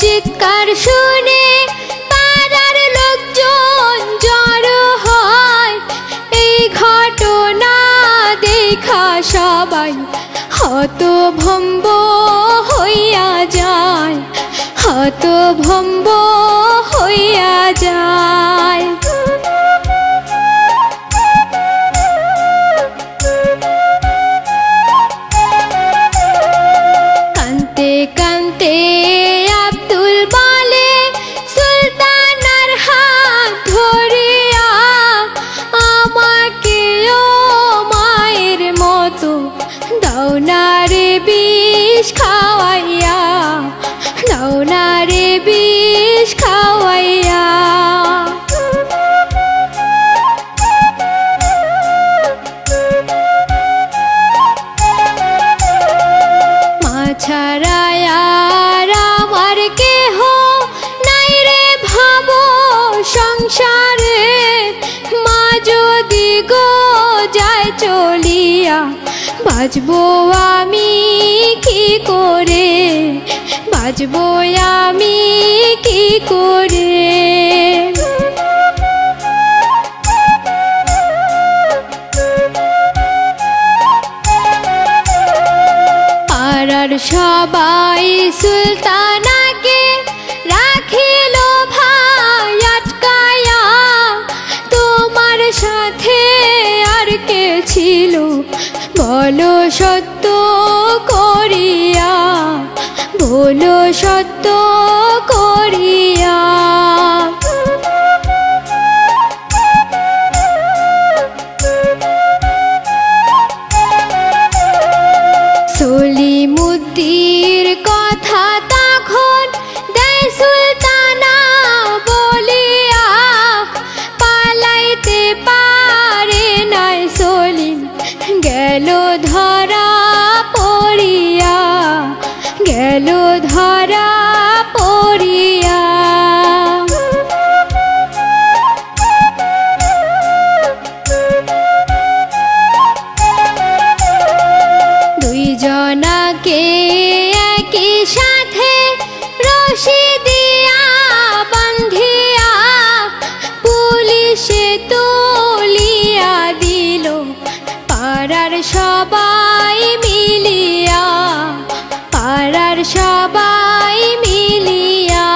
চিৎকার শুনে পাড়ার লোকজন জড়ো হয়, এই ঘটনা দেখা সবাই হতভম্ব হইয়া যায়, হতভম্ব হইয়া যায়। কানতে কানতে আব্দুল বলে সুলতানার হাত ধরিয়া, আমাকেও মায়ের মতো দাও না রে বিষ খাওয়াইয়া, দাও না রে বিষ খাওয়াইয়া। মা ছাড়া আর আমার কেহ নাই রে ভাবো সংসারে, মা যদি গো যায় চলিয়া, বাঁচবো আমি কি করে, বাঁচবো আমি কি করে। পাড়ার সবাই সুলতানাকে রাখিল ভাই, বলো সত্য করিয়া, বলো সত্য করিয়া। সলিমুদ্দির কথা তখন দেয় সুলতানা বলিয়া, পালাইতে পারে নাই সলিম, গেল ধরা পড়িয়া, গেল ধরা পড়িয়া। দুইজনাকে একই সাথে রশি দিয়া বান্ধিয়া পুলিশে তুলিয়া দিল, পাড়ার সবাই মিলিয়া, পাড়ার সবাই মিলিয়া।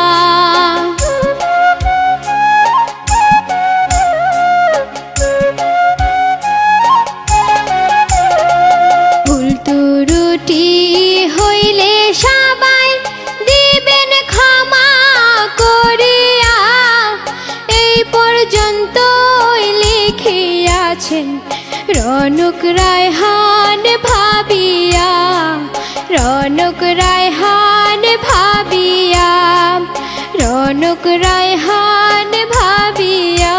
ভুল ত্রুটি হইলে সবাই দিবেন ক্ষমা করিয়া, এই পর্যন্তই লিখিয়াছেন রনক রায়হান ভাবিয়া, রনক রায়হান ভাবিয়া, রনক রায়হান ভাবিয়া,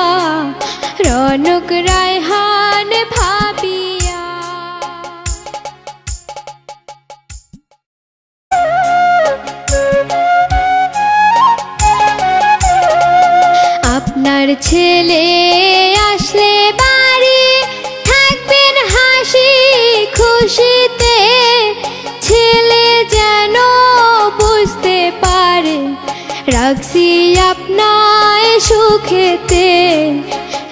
রনক রায়হান ভাবিয়া। আপনার ছেলে আসলে বাড়ি থাকবেন হাসি খুশিতে, ছেলে যেন বুঝতে পারে রাখছি আপনায় সুখেতে,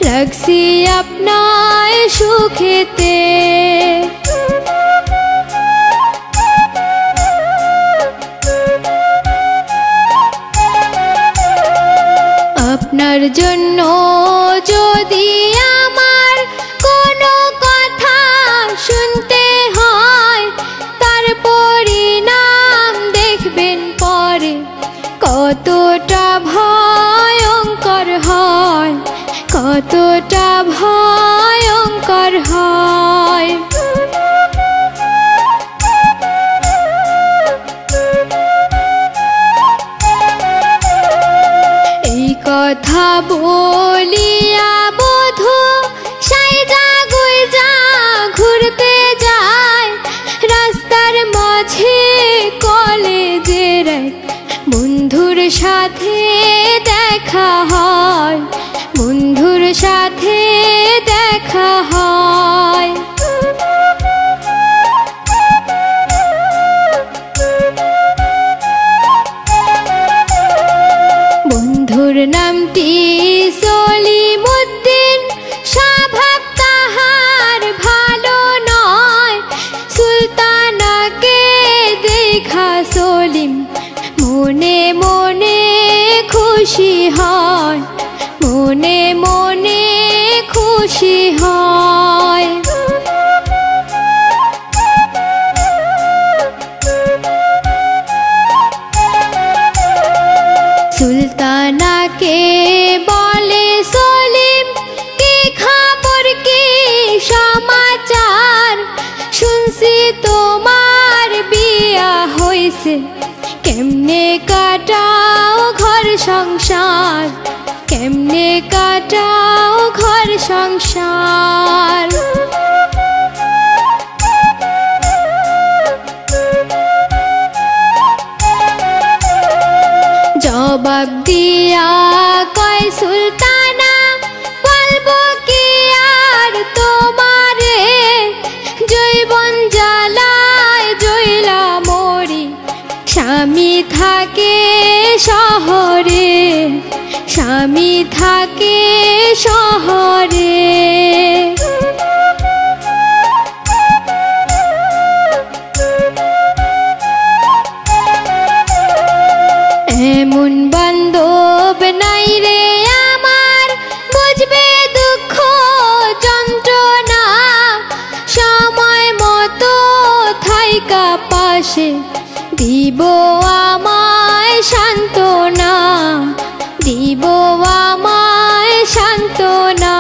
রাখছি আপনায় সুখেতে। আপনার জন্য যদি আমার কোনো কথা শুনতে হয়, তার পরিণাম দেখবেন পরে কতটা ভয়ঙ্কর হয়, কতটা ভয়ঙ্কর হয়। এই কথা বলিয়া বধূ সাইজা গুইজা ঘুরতে যায়, রাস্তার মাঝে কলেজের এক বন্ধুর সাথে দেখা হয়, বন্ধুর সাথে দেখা হয়। বন্ধুর নামটি সলিমুদ্দিন, স্বভাব তাহার ভালো নয়, সুলতানাকে দেখা সলিম মনে মনে খুশি হয়, মনে মনে খুশি হয়। সুলতানাকে বলে সলিম, কি খবর কি সমাচার, শুনছি তোমার বিয়া হইছে, কেমনে কাটাও ঘর সংসার, কেমনে কাটাও ঘর সংসার। জবাব দিয়া কয় সুলতানা, বলবো কি আর তোমারে, জৈবন জ্বালায় জইলা মরি, স্বামী থাকে শহরে, স্বামী থাকে শহরে। এমন বান্ধব নাই রে আমার, বুঝবে দুঃখ যন্ত্রণা, সময় পাশে, দিব আমায় সান্ত্বনা, দিব আমায় সান্ত্বনা।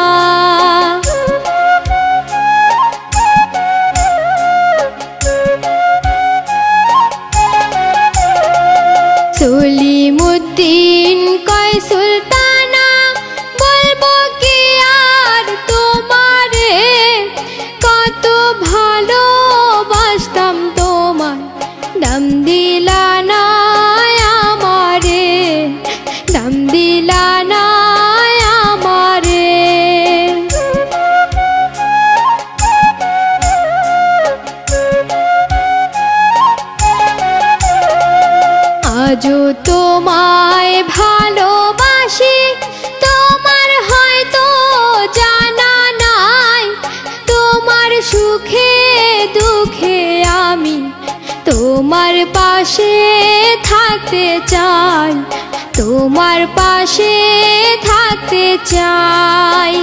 সলিমুদ্দিন কয় সুলতানা, বলবো কি আর তোমারে, কত ভালোবাসতাম তোমায়, দাম দিলা না আমারে, দাম দিলা না আমারে। আজও তোমায় ভালোবাসি, তোমার হয়তো জানা নাই, তোমার সুখে দুঃখে আমি তোমার পাশে থাকতে চাই, তোমার পাশে থাকতে চাই।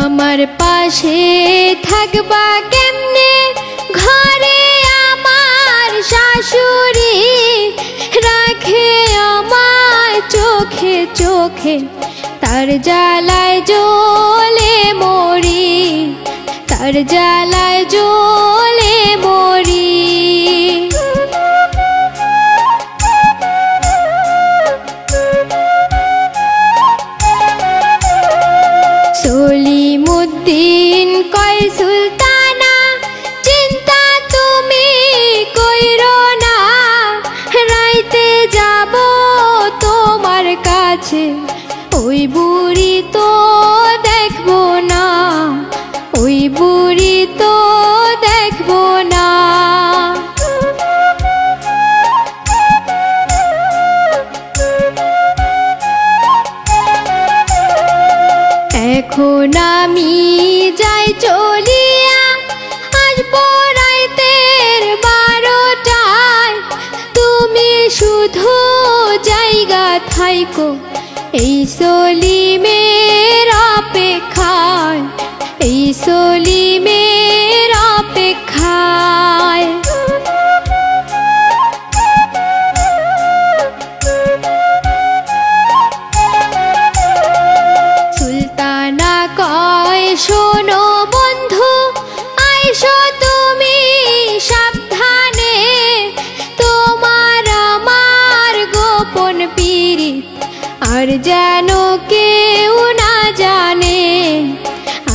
আমার পাশে থাকবা কেমনে, ঘরে আমার শাশুড়ি রাখে আমায় চোখে চোখে, তার জ্বালায় জ্বলে মরি, তার জ্বালায় জ্বলে মরি। সলিমুদ্দিন কয় সুলতানা, চিন্তা তুমি কইরো না, রাইতে যাব তোমার কাছে, ওই বুড়ি তো দেখবো না, ওই বুড়ি তো দেখবো না। এখন আমি যাই চলিয়া, আসবো রাইতের 12টায়, তুমি শুধু জায়গা থাইকো এই সলিমের অপেক্ষায়, এই সলিমের অপেক্ষায়। সুলতানা কয় শোনো বন্ধু, আইসো তুমি সাবধানে, তোমার আমার গোপন পীড়িত আর যেন কেউ না জানে,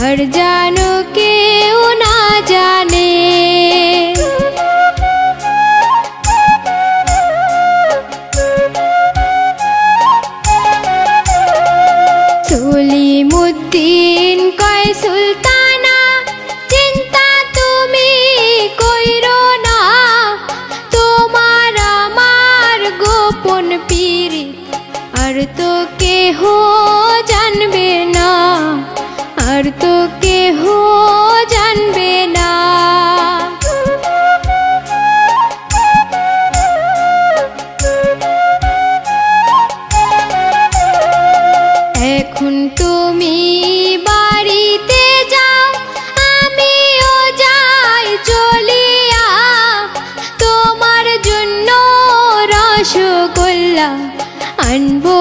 আর যেন কেউ না জানে। সলিমুদ্দিন কয় সুলতানা, চিন্তা তুমি কইরো না, তোমার আমার গোপন পীড়িত আর তো কেহ জানবে না, আর তো কেহ জানবে না। এখন তুমি বাড়িতে যাও, আমিও যাই চলিয়া, তোমার জন্য রসগোল্লা আনবো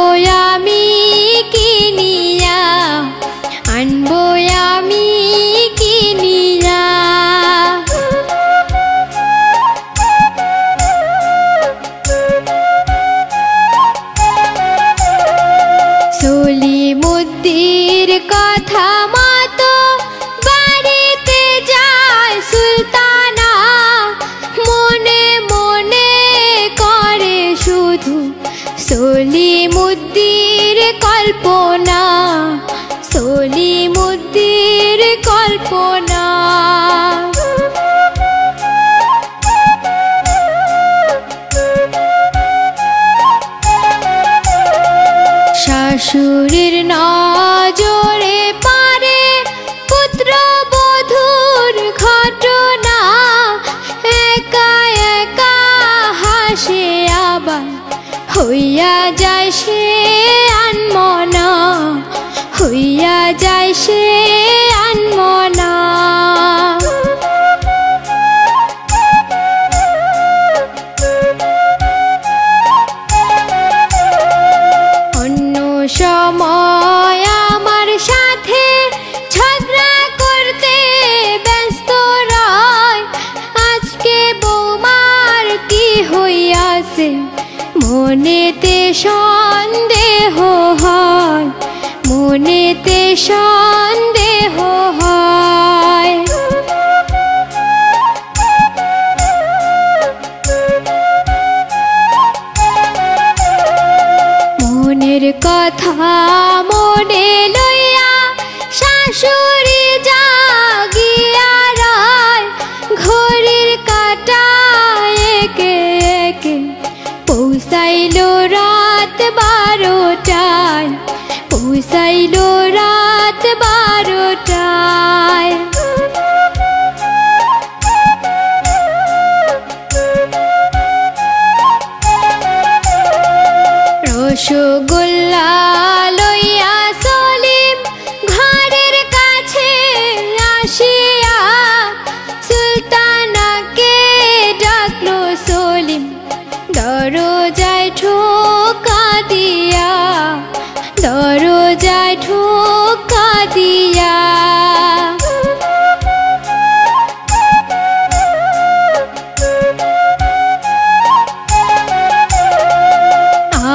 আমি কিনিয়া, আনবো আমি কিনিয়া। সলিমুদ্দির কথা মতো বাড়িতে যায় সুলতানা, মনে মনে করে শুধু সলিমুদ্দির কল্পনা, সলিমুদ্দির কল্পনা। শাশুড়ির নজরে পারে পুত্র বধূর ঘটনা, একা একা হাসে আবার হইয়া যায় সে আনমনা, হইয়া যায় সে আনমনা। অন্য সময় আমার সাথে ঝগড়া করতে ব্যস্ত রয়, আজকে বৌমার কি হইয়াছে মনেতে সন্দেহ হয়, মনেতে সন্দেহ হয়। মনের কথা মনে লইয়া শাশুড়ি জাগিয়া রয়, ঘড়ির কাঁটা একে একে পৌঁছাইল রাত 12টায়, পৌঁছাইল রাত 12টায়। রসগোল্লা লইয়া সলিম ঘরের কাছে আসিয়া সুলতানাকে ডাকলো সলিম, দরজায় ঠোকা দিয়া, দরজায় ঠোকা দিয়া।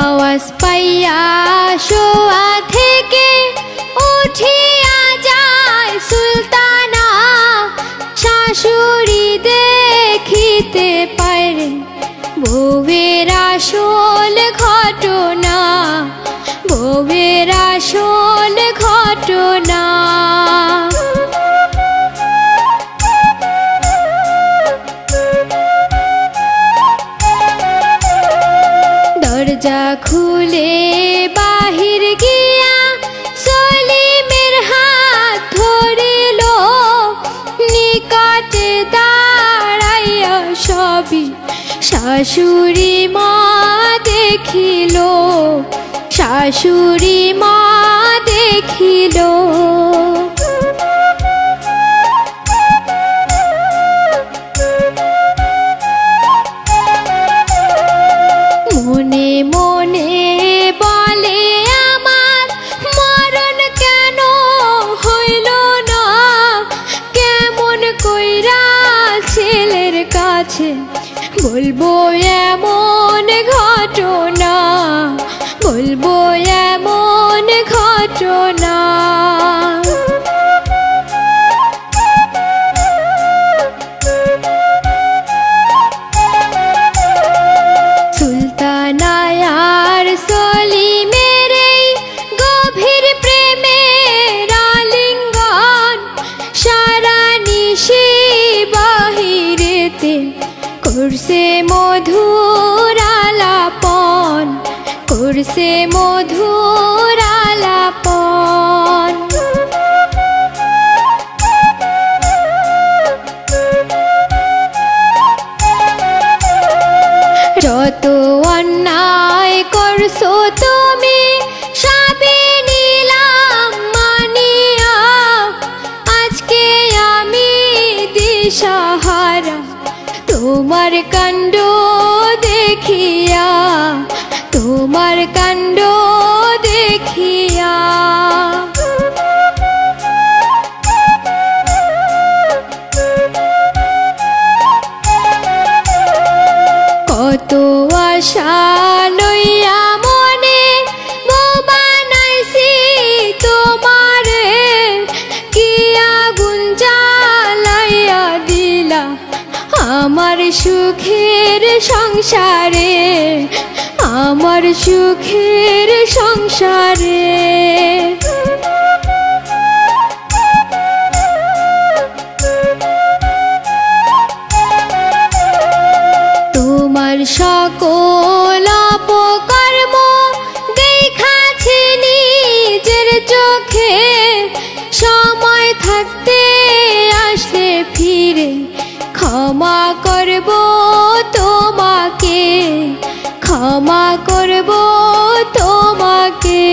আওয়াজ পাইয়া শোয়া থেকে উঠিয়া যায় সুলতানা, শাশুড়ি দেখিতে পারে বউয়ের আসল ঘটনা, বউয়ের আসল ঘটনা। দরজা খুলে বাহির গিয়া সলিমের হাত ধরিল, নিকটে দাঁড়াইয়া সবই শাশুড়ি মা দেখিল, শাশুড়ি মা দেখিল। মনে মনে বলে আমার মরণ কেন হইল না, কেমন কইরা ছেলের কাছে বলবো এমন ঘটনা, বলবো এমন ঘটনা। সুলতানায়ার সলিমের এই গভীর প্রেমের আলিঙ্গন সারা নিশি বাহিরেতে করছে মধুর আলাপন, করছে মধুর আলাপন। যত অন্যায় করছো তুমি সবই নিলাম মানিয়া, আজকে আমি দিশাহারা তোমার কাণ্ড দেখিয়া, তোমার কাণ্ড দেখিয়া। কত আশা লইয়া মনে বানাইছি তোমারে, কি আগুন জ্বালাইয়া দিলা আমার সুখের সংসারে, আমার সুখের সংসারে। তোমার সকল অপকর্ম দেখাছি নিজের চোখে, সময় থাকতে আসলে ফিরে ক্ষমা করব তোমাকে, ক্ষমা করব তোমাকে।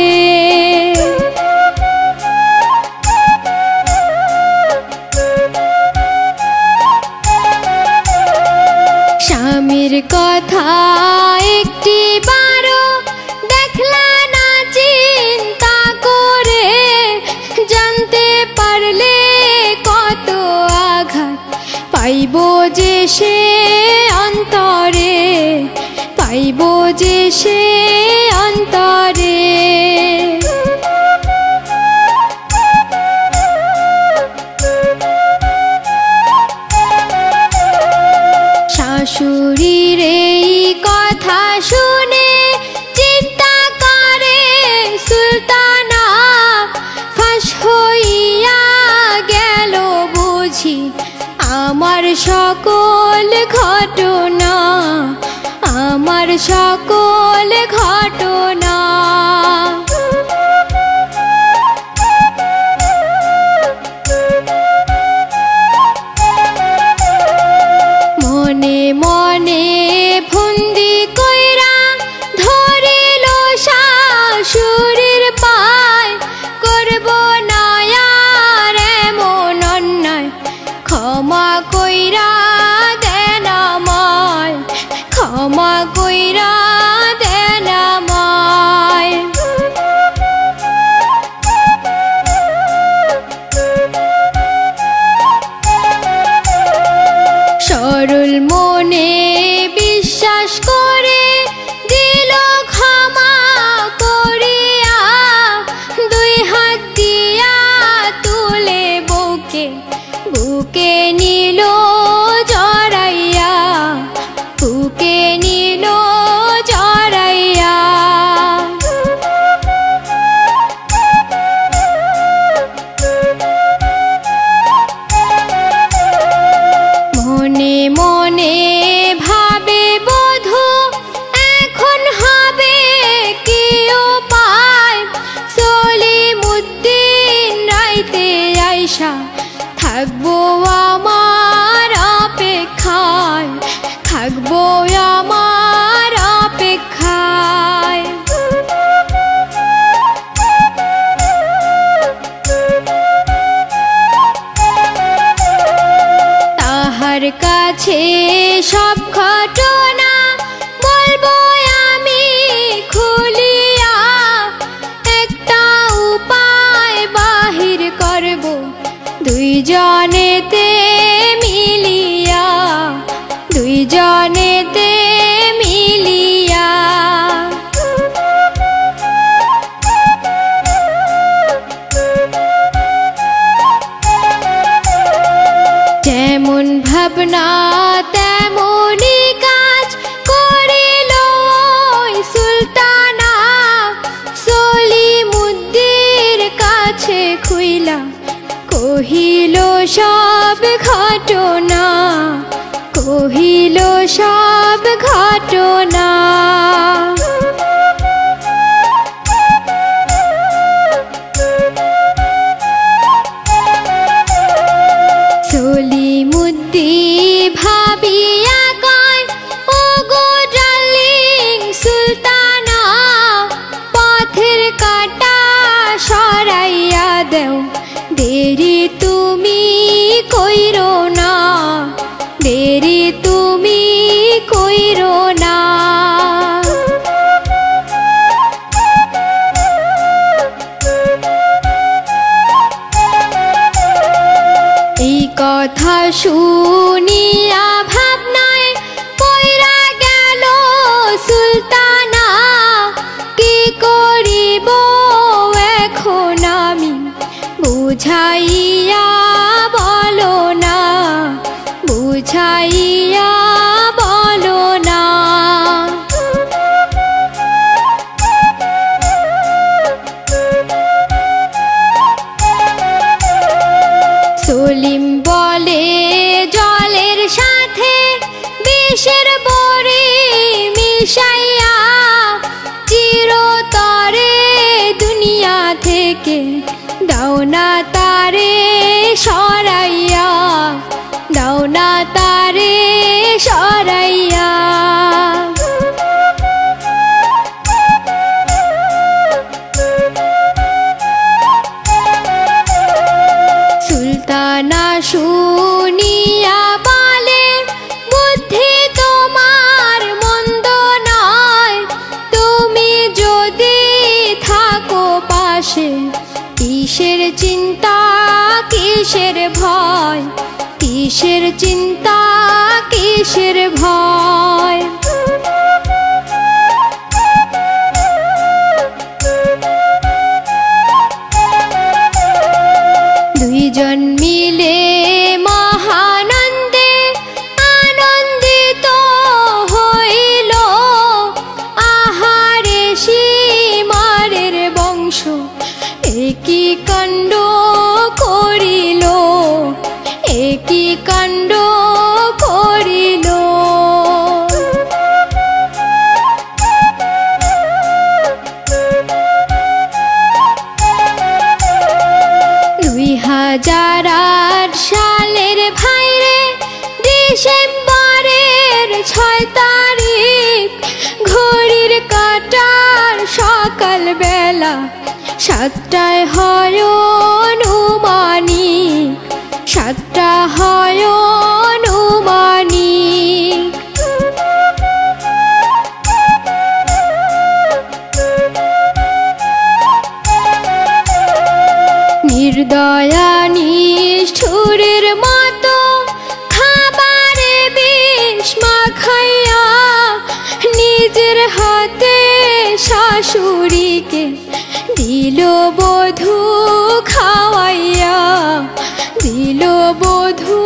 পাইব যে সে অন্তরে, পাইব যে সে অন্তরে। শাশুড়ির এই কথা শুনে চিন্তা করে সুলতানা, ফাঁস হইয়া গেল বুঝি আমার সকল ঘটনা, আমার সকল ঘটনা। মনে মনে ফন্দি কইরা ধরিল শাশুড়ির পায়, করব না আর এমন অন্যায়, ক্ষমা কইরা দেন আমায়, ক্ষমা কইরা দেন আমায়। সরল মনে বিশ্বাস করে দিল ক্ষমা করিয়া, দুই হাত দিয়া তুলে বুকে, বুকে নিল জড়াইয়া, বুকে নিল জড়াইয়া। মনে মনে ভাবে বধূ এখন হবে কি উপায়, সলিমুদ্দিন রাইতে আইসা থাকবো আমার অপেক্ষায়, থাকবো আমার অপেক্ষায়। তাহার কাছে সব ঘটনা বলবো আমি খুলিয়া, একটা উপায় বাহির করব দুইজনেতে মিলিয়া, দুইজনেতে মিলিয়া। যেমন ভাবনা তেমনি কাজ করিল সুলতানা, সলিমুদ্দিনের কাছে খুইলা কহিল সব ঘটনা, কহিল সব ঘটনা। সলিমুদ্দিন ভাবিয়া কয়, ও গো ডার্লিং সুলতানা, পথের কাঁটা সরাইয়া দেও, দেরি তুমি কইরো না, দেরি তুমি কইরো না। এই কথা শুনিয়া ভাবনায় পইরা গেল সুলতানা, কি করিব এখন আমি বুঝাইয়া বলো না, বুঝাইয়া বলো না। সলিম বলে জলের সাথে বিষের বড়ি মিশাইয়া, চিরতরে দুনিয়া থেকে দাও না তারে সরাইয়া, দাও না তারে সরাইয়া। সুলতানা শুনিয়া বলে, বুদ্ধি তোমার মন্দ নয়, তুমি যদি থাকো পাশে কিসের চিন্তা চিন্তা কিসের ভয়, কিসের চিন্তা কিসের ভয়। দুইজন মিলে মহানন্দে আনন্দিত হইল, আহারে সীমারের বংশ একই কাণ্ড করিল, একই কাণ্ড করিল। সালের ভাইরে ডিসেম্বরের 6 তারিখ, ঘড়ির কাঁটার সকাল বেলা 7টায় হয় অনুমানিক, 7টা হয় অনুমানিক। নির্দয়া নিষ্ঠুরের মতো খাবারে বিষ মাখাইয়া নিজের হাতে শাশুড়িকে দিল বধূ খাওয়াইয়া, দিল বধূ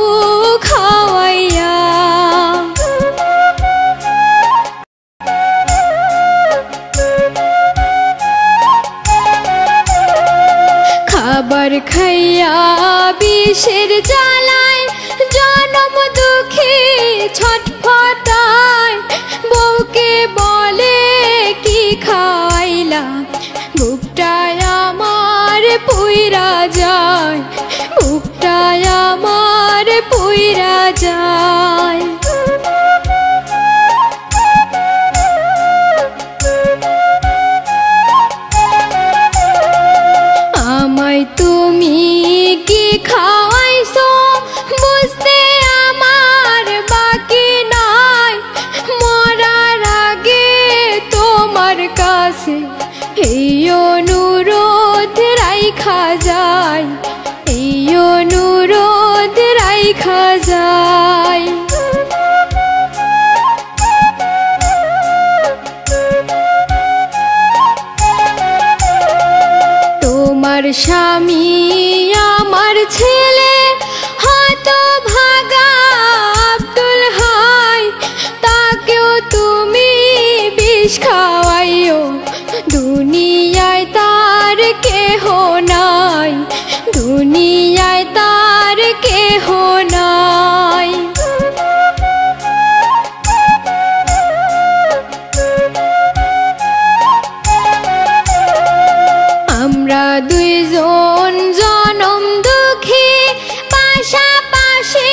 খাওয়াইয়া। খাবার খাইয়া বিষের জ্বালায় জনম দুঃখী ছটফটায়, বউকে বলে কি খাইলা, বুকটায় আমার পুইরা যায়, বুকটায় আমার পুইরা যায়। আমায় তুমি কি খাওয়াইছো বুঝতে আমার বাকি নাই, মরার আগে তোমার কাছে এই অনুরোধ রাইখা যায়, এই অনুরোধ রাইখা যায়। তোমার স্বামী আমার ছেলে হতভাগা আব্দুল হাই, তাকেও তুমি বিষ খাওয়াইও, দুনিয়ায় তার কেহ নাই, দুনিয়ায় তার কেহ নাই। আমরা দুইজন জনম দুঃখী পাশাপাশি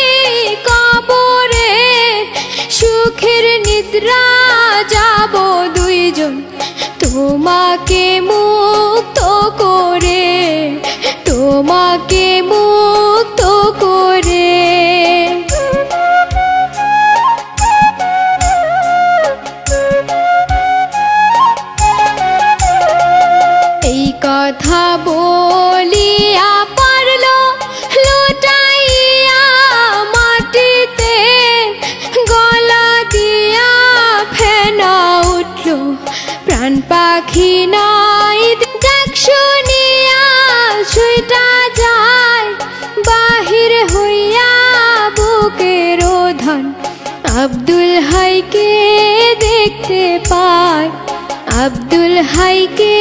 কবরে, সুখের নিদ্রা যাব দুইজন তোমাকে মুক্ত করে, তোমাকে মুক্ত করে। এই কথা বলিয়া পারল লুটাইয়া মাটিতে, গলা দিয়া ফেনা উঠল প্রাণ পাখি নাই, ডাক শুনিয়া ছুটা যায় বাহির হইয়া বুকের ধন, আব্দুল হাইকে দেখতে পায়, আব্দুল হাইকে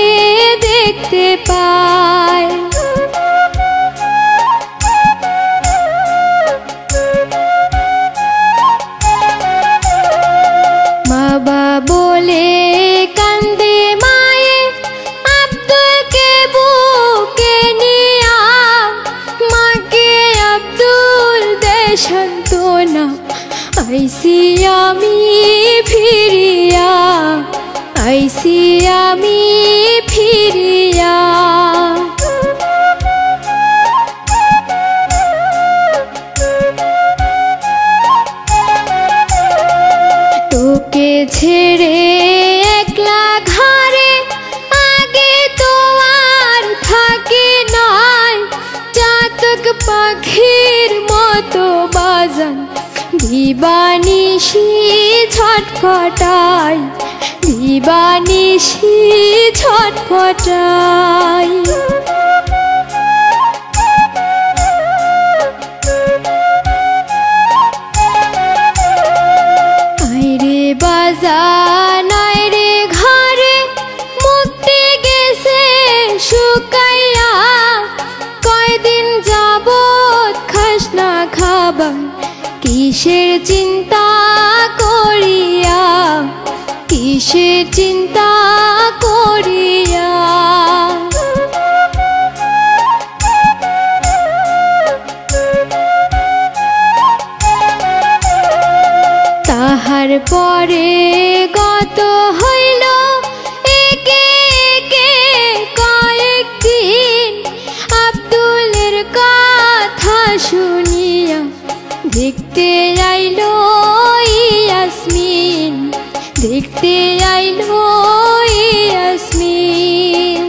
দেখতে পায়। বাবা বলে কান্দে মায়ে আব্দুলকে বুকে নিয়া, মাকে আব্দুল দে সান্ত্বনা, আইসি আমি ফিরিয়া, আইসি আমি ফিরিয়া। তোকে ছেড়ে একলা ঘরে আগে তো আর থাকি নাই, পাখির মতো বাজান দিবানিশি ছটফটাই দিবানিশি ছটফটাই আইরে বাজান আইরে ঘরে মুক্তি গেছে শুকাইয়া কয়দিন যাবত খাস না খাবার কিসের চিন্তা করিয়া কিসের চিন্তা করিয়া তাহার পরে গত হইল একে একে কয়েকদিন আব্দুলের কথা শুনিয়া দেখতে আইল ইয়াসমিন দেখতে আইল ইয়াসমিন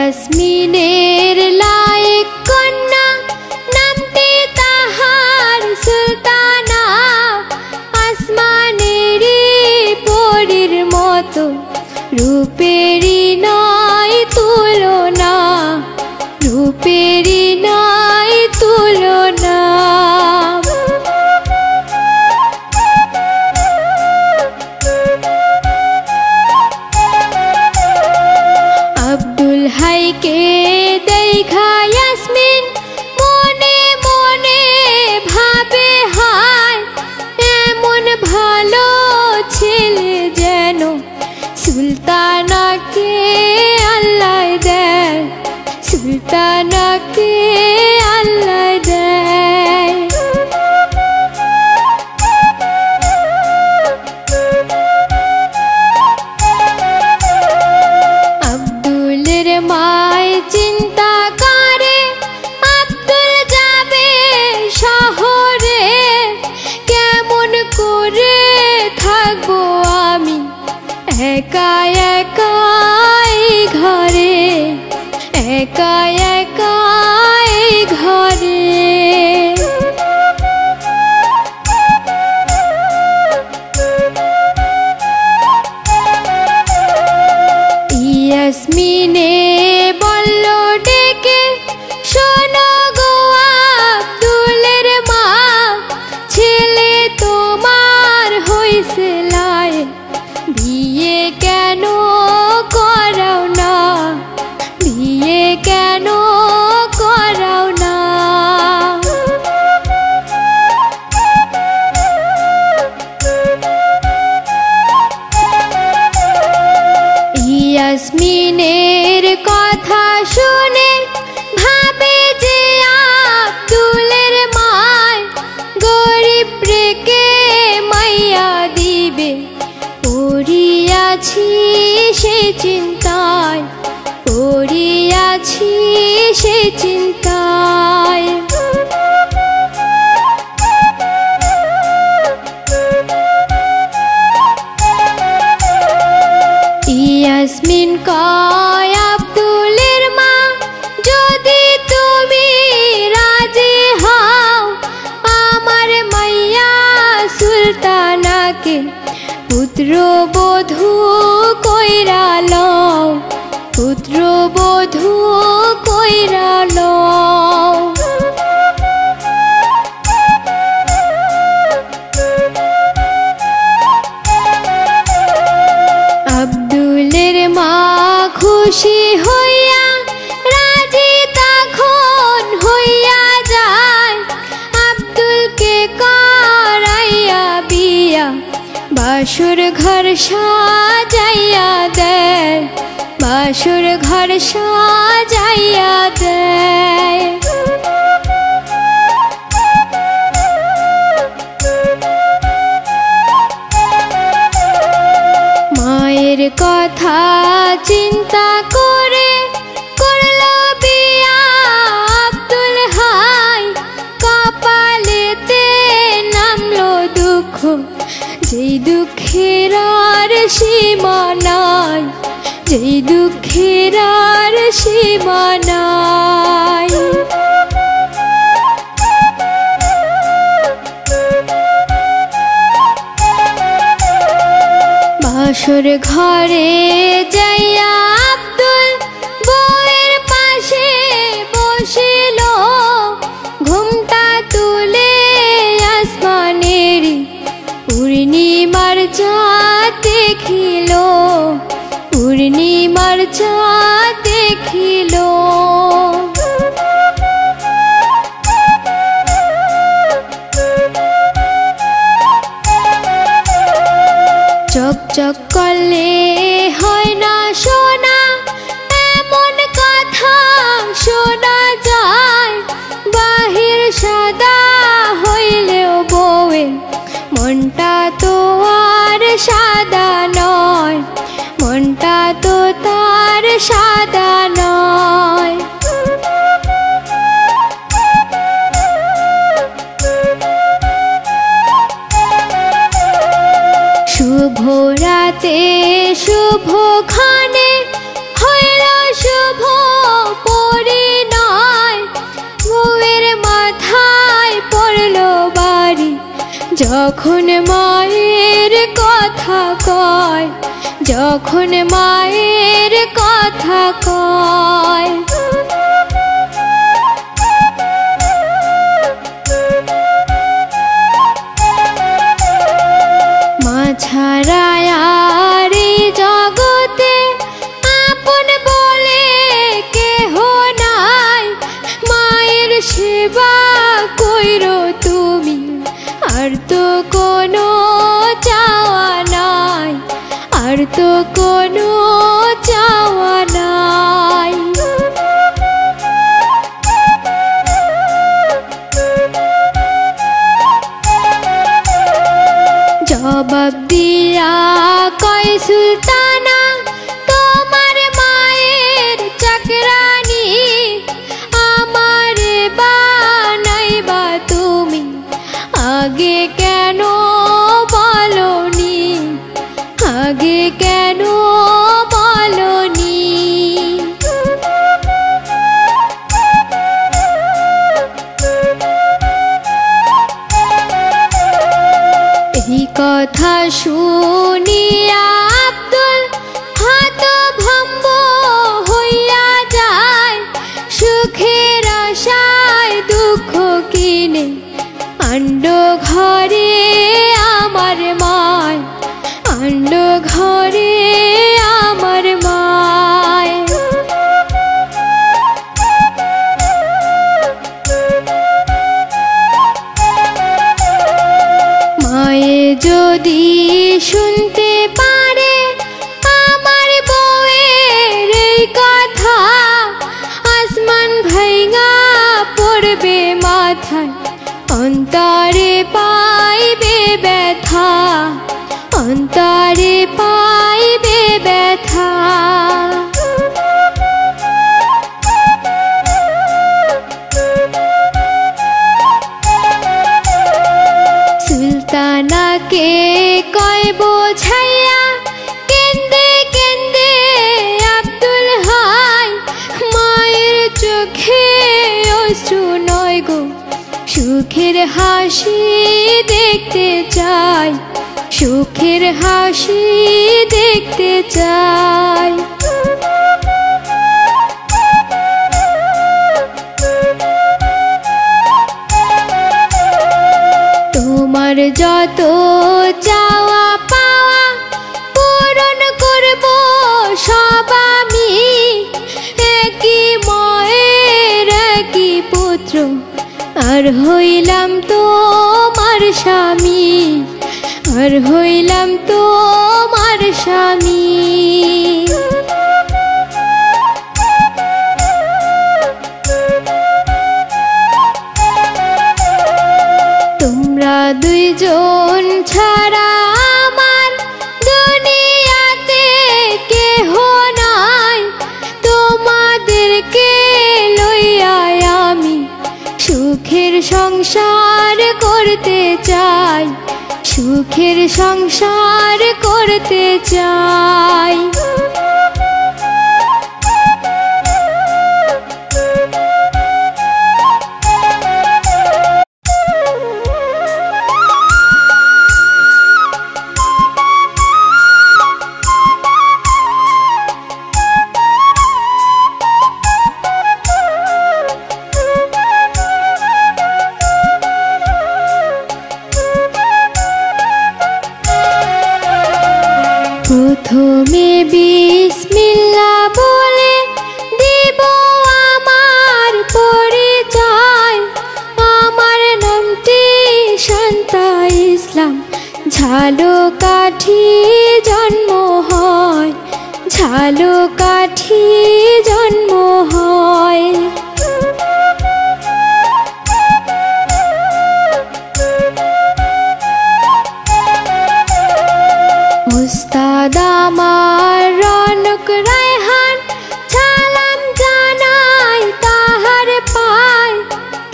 ইয়াসমিনের লায়েক কন্যা নামটি তাহার সুলতানা আসমানেরই পরীর মতো রূপেরই নয় তুলনা রূপেরই নয় তুলনা আব্দুল হাইকে দেখা ইয়াসমিন মনে মনে ভাবে হায় এমন ভালো ছেলে যেন সুলতানাকে আল্লাহ দেয় সুলতানাকে আল্লাহ দেয় আব্দুলের মায় চিন্তা করে আব্দুল যাবে শহরে কেমন করে থাকবো আমি একা একা এই ঘরে একা একা এই ঘরে ইয়াসমিনে বলল ডেকে শোনো গো আব্দুলের মা ছেলে তোমার হইছে লায়েক বিয়ে কেন করাও না বিয়ে কেন করাও না ইয়াসমিনের কথা শুনে ভাবে যে আব্দুলের মায় গরিব রেখে মাইয়া দিবে পড়িয়াছি সে চিন্তায় পড়িয়াছি সে চিন্তায় ইয়াসমিন কয় আব্দুলের মা যদি তুমি রাজি হও আমার মাইয়া সুলতানাকে পুত্রবধূ কইরা লও পুত্রবধূ কইরা লও আব্দুলের মা খুশি হইয়া রাজি তখন হইয়া যায় আব্দুলকে করাইয়া বিয়া বাসুর ঘর সাজাইয়া দেয় বাসুর ঘর সাজাইয়া দেয় মায়ের কথা চিন্তা করে করল বিয়া আব্দুল হাই কপালেতে নামলো দুঃখ যেই দুঃখে দুঃখের আর সীমা নাই, যেই দুঃখের আর সীমা নাই। বাসর ঘরে যাইয়া আব্দুল বউয়ের পাশে বসিল, ঘুমটা তুলে আসমানের পূর্ণিমার চাঁদ দেখিল, পূর্ণিমার চাঁদ দেখিল। চকচক করলে হয় না সোনা, এমন কথা শোনা যায়। বাহির সাদা হইলেও বউয়ের মনটা তো আর সাদা নয়, মনটা তো তার সাদা নয়। শুভ রাতে শুভক্ষণে হইল শুভ পরিণয়, বউয়ের মাথায় পড়ল বাড়ি যখন মায়ের কথা কয়, যখন মায়ের কথা কয়। ছাড়া আর এই জগতে আপন বলে কেহ নাই, মায়ের সেবা কইরো তুমি আর তো কোনো চাওয়া নাই, আর তো কোনো চাওয়া নাই। জবাব দিয়া কয় সুলতানা, তোমার মায়ের চাকরানি, আমারে বানাইবা তুমি আগে কেন বলনি, আগে কেন বলনি। এই কথা শুনিয়া আব্দুল হতভম্ব হইয়া যায়, সুখের আশায় দুঃখ কিনে আন্ড ঘরে আমার মায়, আন্ড ঘরে আমার মায়। মায়ে যদি শুনতে পারে আমার বউয়ের এই কথা, আসমান ভাঙা পড়বে মাথায়, অন্তরে পাইবে ব্যথা, অন্তরে পাইবে ব্যথা। সুলতানাকে কয় বোঝাইয়া কেন্দে কেন্দে আব্দুল হাই, মায়ের চোখে অশ্রু নয় গো, সুখের হাসি দেখতে চাই, সুখের হাসি দেখতে চাই। তোমার যত চাওয়া পাওয়া পূরণ করব সব আমি, একই মায়ের একই পুত্র আর হইলাম তোমার স্বামী, আর হইলাম তোমার স্বামী। তোমরা দুইজন ছাড়া আমার দুনিয়াতে কেহ নাই, তোমাদেরকে লইয়া আমি সুখের সংসার করতে চাই, সুখের সংসার করতে চাই। প্রথমে বিসমিল্লাহ বলে দিব আমার পরিচয়। আমার নামটি শান্তা ইসলাম, ঝালকাঠি জন্ম হয়, ঝালকাঠি জন্ম হয়। উস্তাদ আমার রনক রায়হান, সালাম জানাই তাহার পায়।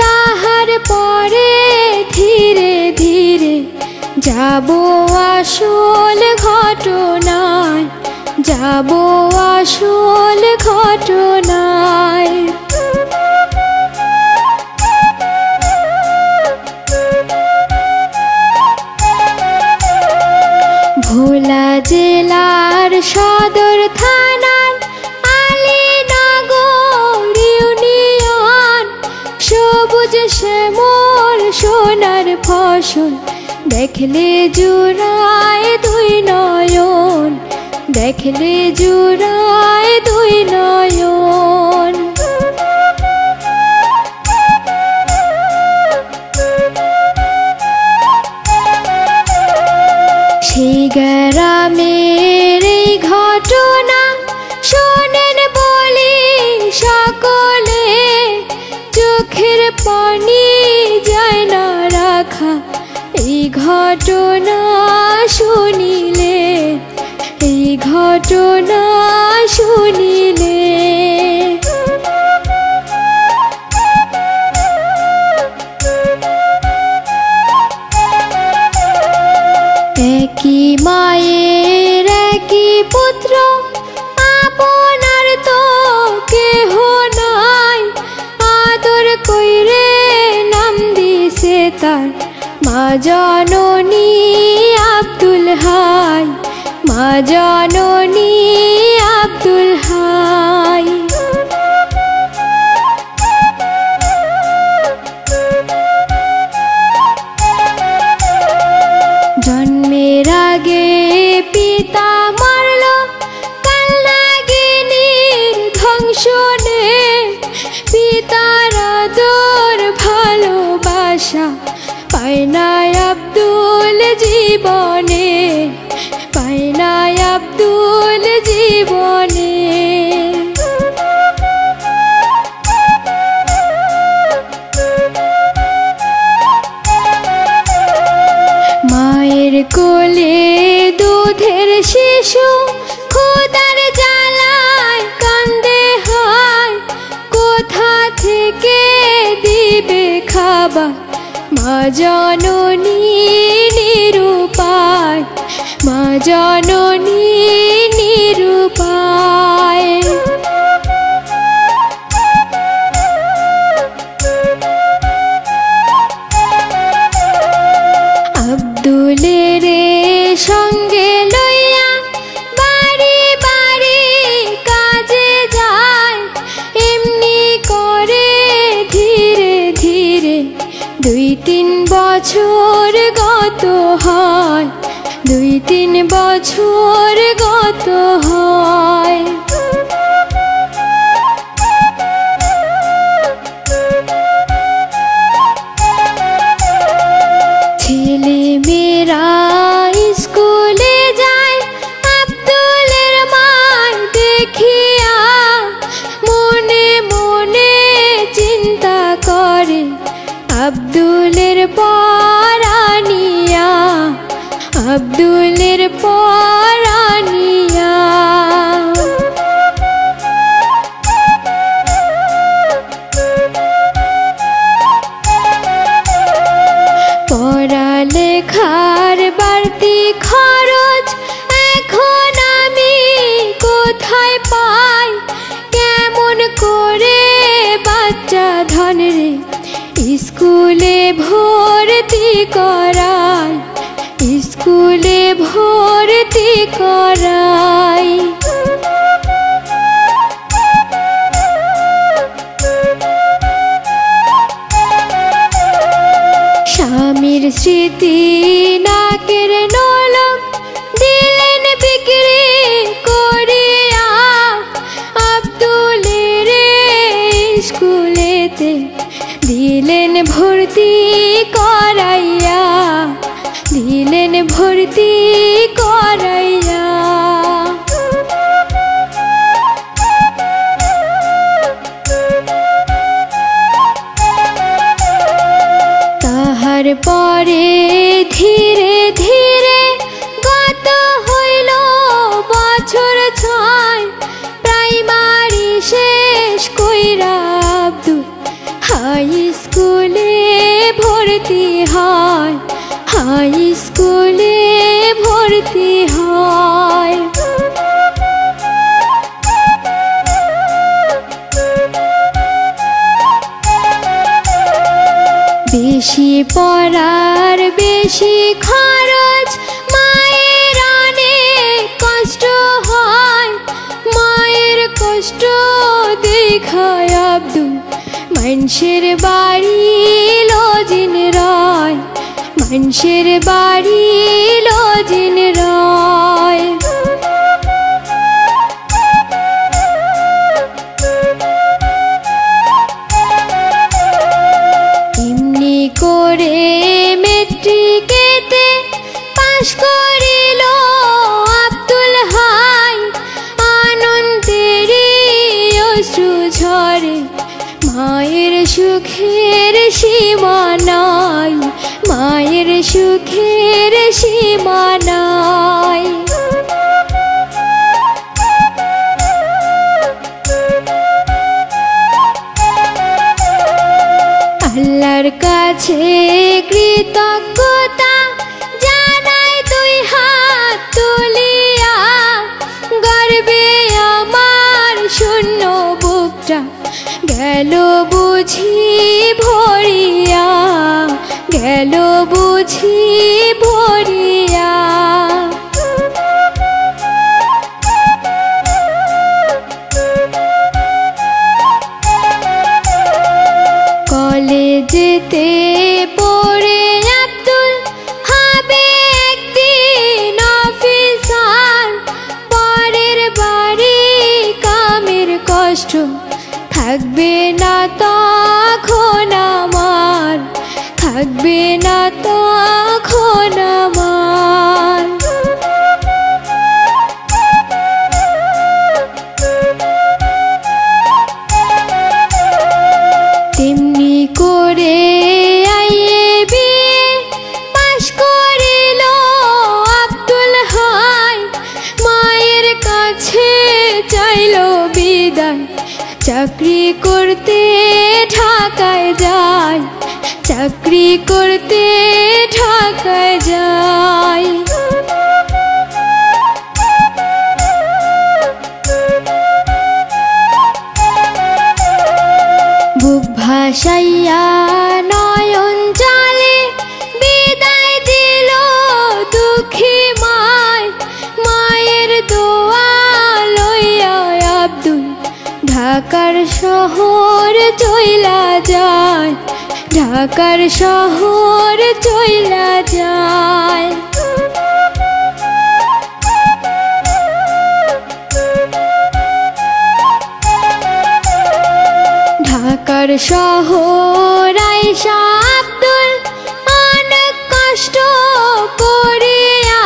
তাহার পরে ধীরে ধীরে যাব আসল ঘটনায়, যাব আসল ঘটনায়। ভোলা জেলার সদর থানার আলীনগর ইউনিয়ন, সবুজ শ্যামল সোনার ফসল দেখলে জুড়ায় দুই নয়ন, দেখলে জুড়ায় দুই নয়ন। সেই গ্রামের এই ঘটনা শোনেন বলি সকলে, চোখের পানি যায় না রাখা এই ঘটনা শুনিলে, এই ঘটনা শুনিলে। একই মায়ের একই পুত্র, আপনার তো কেহ নাই। আদর কইরে নাম দিছে তার মা জননী আব্দুল হাই, মা জননী আব্দুল হাই। জন্মের আগে পিতা মারল কালনাগিনীর ধ্বংসনে, পিতার আদর ভালোবাসা পায় না আব্দুল জীবনে, পায় না আব্দুল জীবনে। মায়ের কোলে দুধের শিশু খোদার জ্বালায় কান্দে হয়, কোথা থেকে দিবে খাবার মা জননী নিরুপায়, মা জননী নিরুপায়। আব্দুলের সঙ্গে লইয়া বাড়ি বাড়ি কাজে যায়, এমনি করে ধীরে ধীরে 2-3 বছর গত হয়, 2-3 বছর গত হয়। ছেলে মেয়েরা স্কুলে যায়, আব্দুলের মায় দেখিয়া মনে মনে চিন্তা করে আব্দুলের পরানিয়া, আব্দুলের পরানিয়া। পড়ালেখার করাই। স্বামীর স্মৃতি নাকের নলক দিলেন বিক্রি করিয়া, আব্দুলের স্কুলেতে দিলেন ভর্তি করাইয়া, দিলেন ভর্তি করাইয়া। তাহার পরে ধীরে ধীরে গত হইল বছর ছয়, প্রাইমারি শেষ কইরা আব্দুল হাই স্কুলে ভর্তি হয়, হাই স্কুলে ভর্তি হয়। বেশি পড়ার বেশি খরচ, মায়ের অনেক কষ্ট হয়, মায়ের কষ্ট দেখায় আব্দুল মানুষের বাড়ি লজিন রয়, মানুষের বাড়ি লজিন রয়। এমনি করে মেট্রিকেতে পাশ করিল আব্দুল হাই, আনন্দেরই অশ্রু ঝরে, মায়ের সুখের সীমা নাই, মায়ের সুখের সীমা নাই। আল্লাহর কাছে কৃতজ্ঞতা জানাই দুই হাত তুলিয়া, গর্বে আমার শূন্য বুকটা গেল বুঝি ভরিয়া, গেল বুঝি ভরিয়া। কলেজেতে পড়ে আব্দুল হবে একদিন অফিসার, পরের বাড়ি কামের কষ্ট থাকবে না তখন আমার, থাকবে না তখন আমার। তেমনি করে আইয়ে বিয়ে পাশ করিল আব্দুল হাই, মায়ের কাছে চাইল বিদায়, চাকরি করতে ঢাকায় যায়, চাকরি করতে ঢাকায় যায়। বুক ভাসাইয়া নয়ন জলে বিদায় দিল দুঃখী মায়, মায়ের দোয়া লইয়া আব্দুল ঢাকার শহর চইলা যায়, ঢাকার শহর চইলা যায়। ঢাকার শহর আইসা আব্দুল অনেক কষ্ট করিয়া,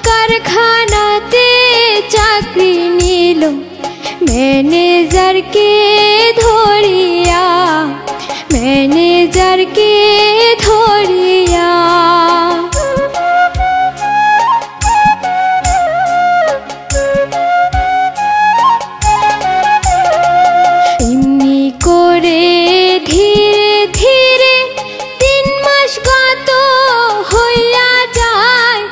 কারখানাতে চাকরি নিল ম্যানেজারকে ধরিয়া, ম্যানেজারকে ধরিয়া। এমনি করে ধীরে ধীরে 3 মাস গত হইয়া যায়,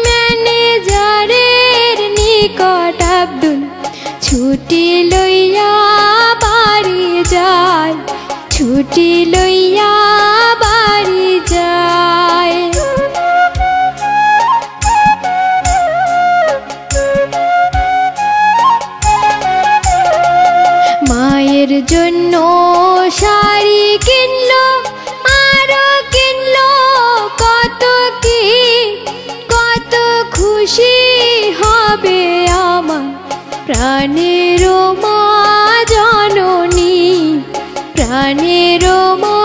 ম্যানেজারের নিকট আব্দুল ছুটি লইয়া বাড়ি যায়, ছুটি লইয়া বাড়ি যায়। জন্য শাড়ি কিনলো আরো কিনলো কত কি, কত খুশি হবে আমার প্রাণের মা জননী, প্রাণের মা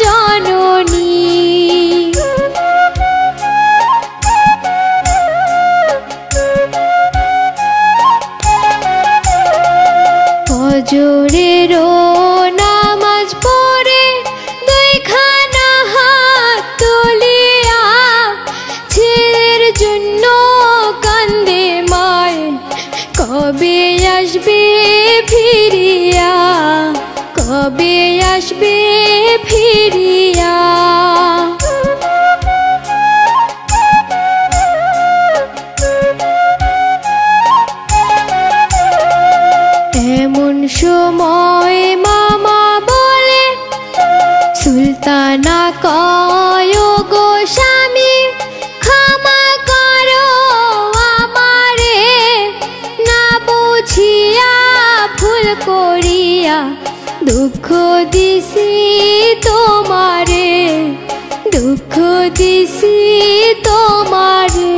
জননী। ফজরের নামাজ পড়ে দুইখানা হাত তুলিয়া ছেলের জন্য কান্দে মায়, কবে আসবে ফিরিয়া, কবে আসবে ফিরিয়া। এমন সময় মামা বলে সুলতানা কয় গো স্বামী ক্ষমা করো আমারে, না বুঝিয়া ভুল করিয়া দুঃখ দিছি তোমারে, দুঃখ দিছি তোমারে।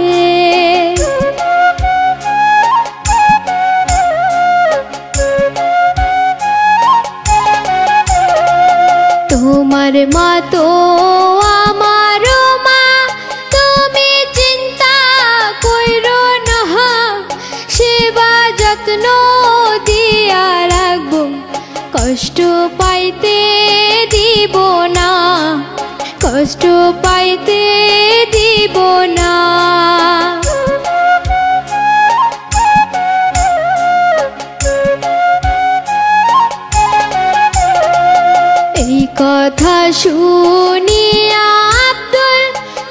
তোমার মা তো আমার মা, তুমি চিন্তা কইরো না, সেবা যত্ন দিয়া রাখবো, কষ্ট পাইতে দিব না, কষ্ট পাইতে দিব না। এই কথা শুনিয়া আব্দুল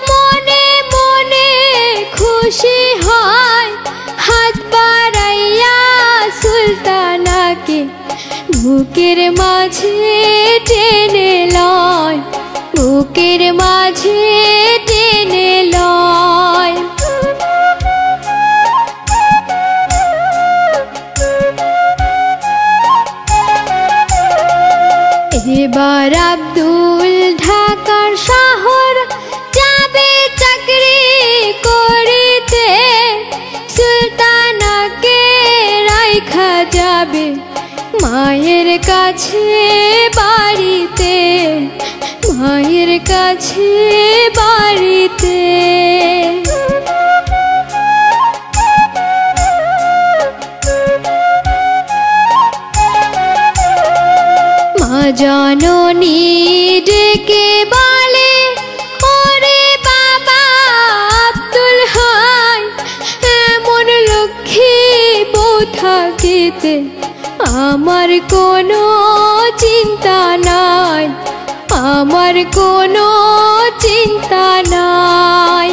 মনে মনে খুশি হয়, হাত বাড়াইয়া সুলতানাকে বুকের মাঝে টেনে লয়, বুকের মাঝে টেনে লয়। এবার আব্দুল ঢাকার শহর যাবে চাকরি করিতে, সুলতানাকে রাইখা যাবে মায়ের কাছে বাড়িতে, মায়ের কাছে বাড়িতে। জননী ডেকে বলে ওরে বাবা আব্দুল হাই, এমন লক্ষ্মী বউ থাকিতে আমার কোনো চিন্তা নাই, আমার কোনো চিন্তা নাই।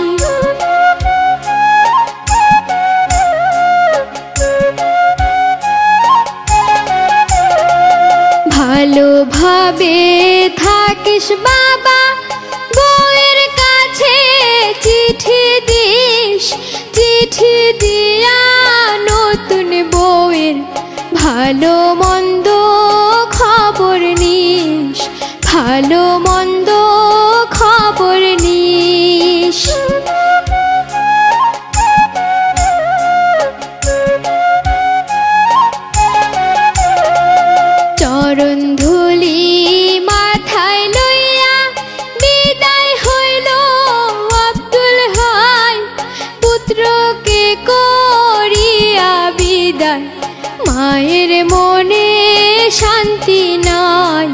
ভালোভাবে থাকিস বাবা, বউয়ের কাছে চিঠি দিস, চিঠি দিয়া নতুন বউয়ের ভালো মন্দ খবর নিস, ভালো মন্দ খবর নিস। চরণ ধুলি মাথায় লইয়া বিদায় হইল আব্দুল হাই, পুত্রকে করিয়া বিদায় মায়ের মনে শান্তি নাই,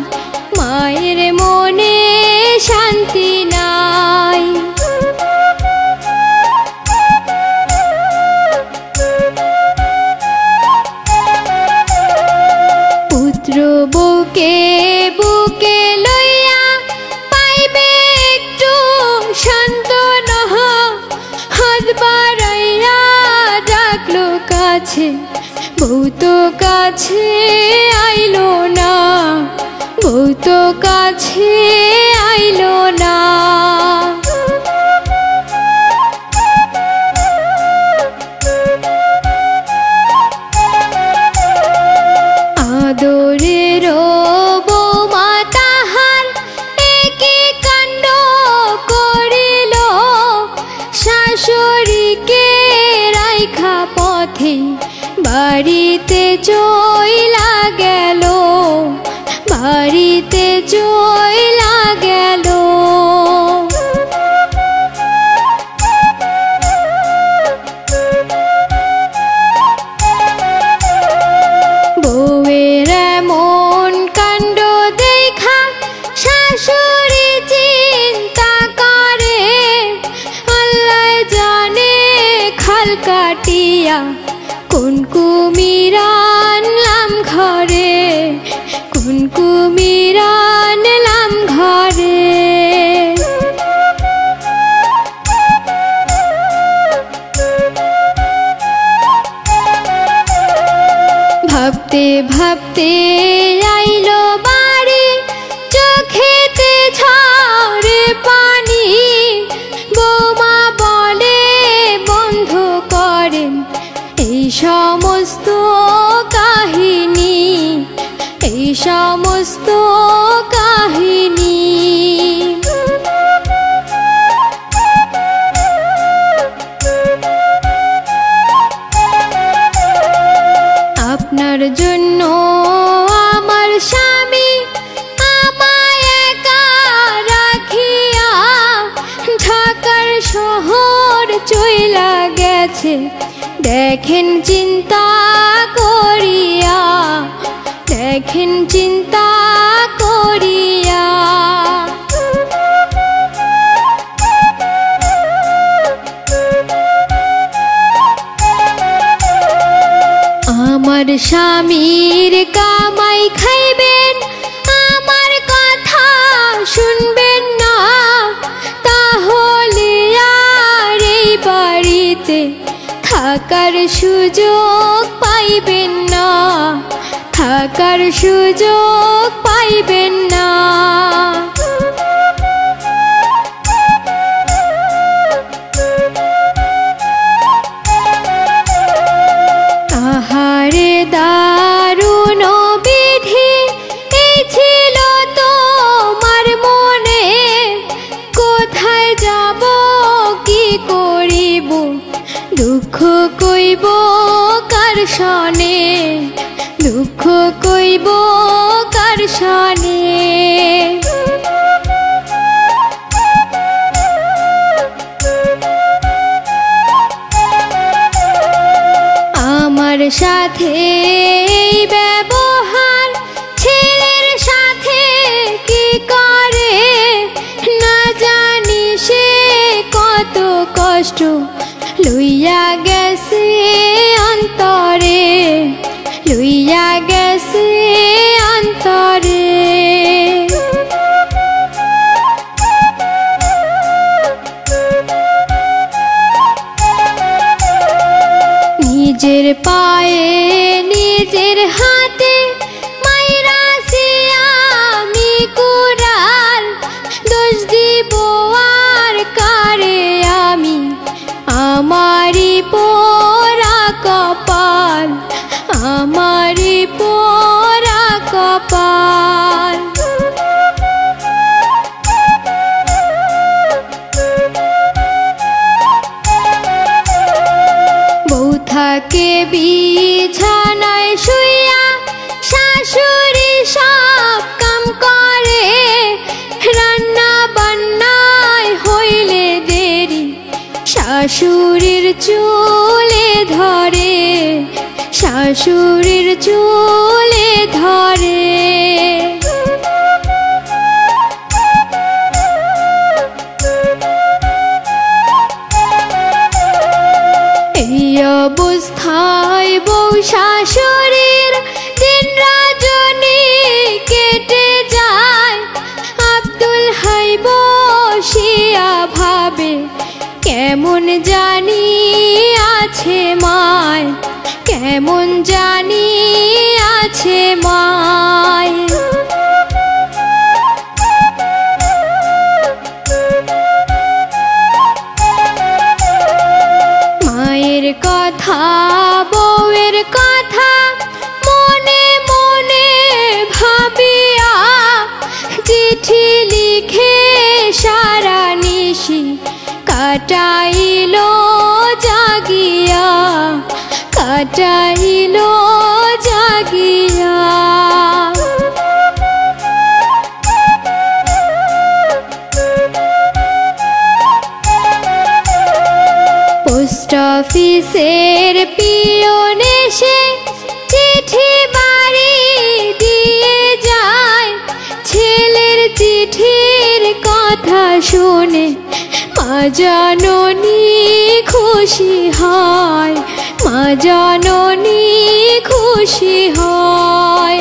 মায়ের মনে শান্তি নাই। পুত্র বউকে বুকে লইয়া পাইবে একটু সান্ত্বনা, হাত বাড়াইয়া ডাকলো কাছে, বউ তো কাছে আইলো না, বউ তো কাছে আইলো না। আদরের পথে বাড়িতে চইলা গেল, বাড়িতে চইলা গেল। বউয়ের এমন কাণ্ড দেখা শাশুড়ি চিন্তা করে, আল্লাহ জানে খাল কাটিয়া কোন কুমির আনলাম ঘরে, কোন কুমির আনলাম ঘরে। ভাবতে ভাবতে আইলো বাড়ি, চোখেতে ঝরে পানি। বৌমা বলে বন্ধ করেন এই সমস্ত কাহিনী, এই সমস্ত কাহিনী। আপনার জন্য আমার স্বামী আমায় একা রাখিয়া ঢাকার শহর চইলা গেছে, দেখেন চিন্তা করিয়া, দেখেন চিন্তা করিয়া। আমার স্বামীর কামাই খাইবেন, আমার কথা শুনবেন না, তাহলে আর এই বাড়িতে থাকার সুযোগ পাইবেন না, থাকার সুযোগ পাইবেন না। আহারে দারুণ বিধি এই ছিল তোমার মনে, কোথায় যাব কি করিব দুঃখ কইব কার সনে, দুঃখ কইব কার সনে। আমার সাথে এই ব্যবহার ছেলের সাথে কি করে, না জানি সে কত কষ্ট লইয়া গেছে অন্তরে, লইয়া গেছে অন্তরে। নিজের পায়ে নিজের হাতে মাইরাছি আমি কুড়াল, দোষ দিব আর কারে আমি, আমারই পোড়া কপাল, আমারই পোড়া কপাল। বউ থাকে বিছানায় শুইয়া, শাশুড়ি সব কাম করে, রান্না বান্নায় হইলে দেরি শাশুড়ির চুলে ধরে, শাশুড়ির চুলে ধরে। এই অবস্থায় বউ শাশুড়ির দিন রজনী কেটে যায়। আব্দুল হাই বসিয়া ভাবে কেমন জানি আছে মায়, কেমন জানি আছে মায়। মায়ের কথা বউয়ের কথা মনে মনে ভাবিয়া, চিঠি লিখে সারা নিশি কাটাইল জাগিয়া, কাটাইল জাগিয়া। পোস্ট অফিসের পিয়ন এসে চিঠি বাড়ি দিয়ে যায়, ছেলের চিঠির কথা শুনে মা জননী খুশি হয়, মা জননী খুশি হয়।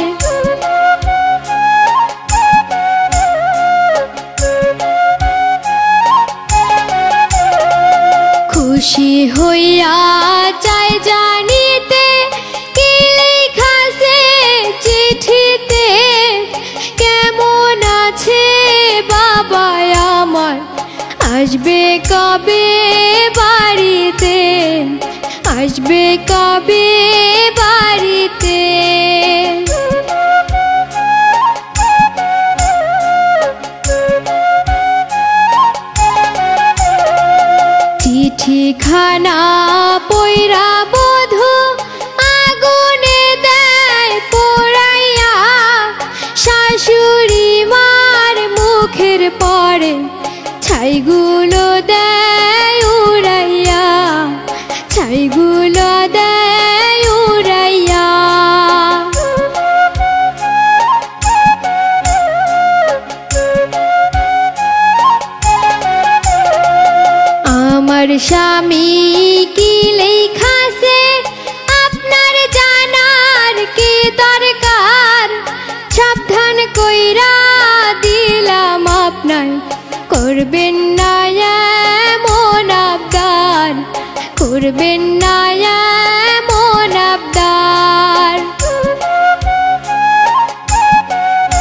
খুশি হইয়া চাই জানিতে কি লেখা সে চিঠিতে, কেমন আছে বাবা আমার, আসবে কবে বাড়িতে, আসবে কবে বাড়িতে। চিঠিখানা পইরা বধূ আগুনে দেয় পোড়াইয়া, শাশুড়ি মার মুখের পরে ছাইগুলো দেয় উড়াইয়া, ছাইগুলো দেয় উড়াইয়া। আমার স্বামী কি লেখাছে আপনার জানার কি দরকার, সাবধান কইরা দিলাম আপনার, করবেন না এমন আবদার, করবেন না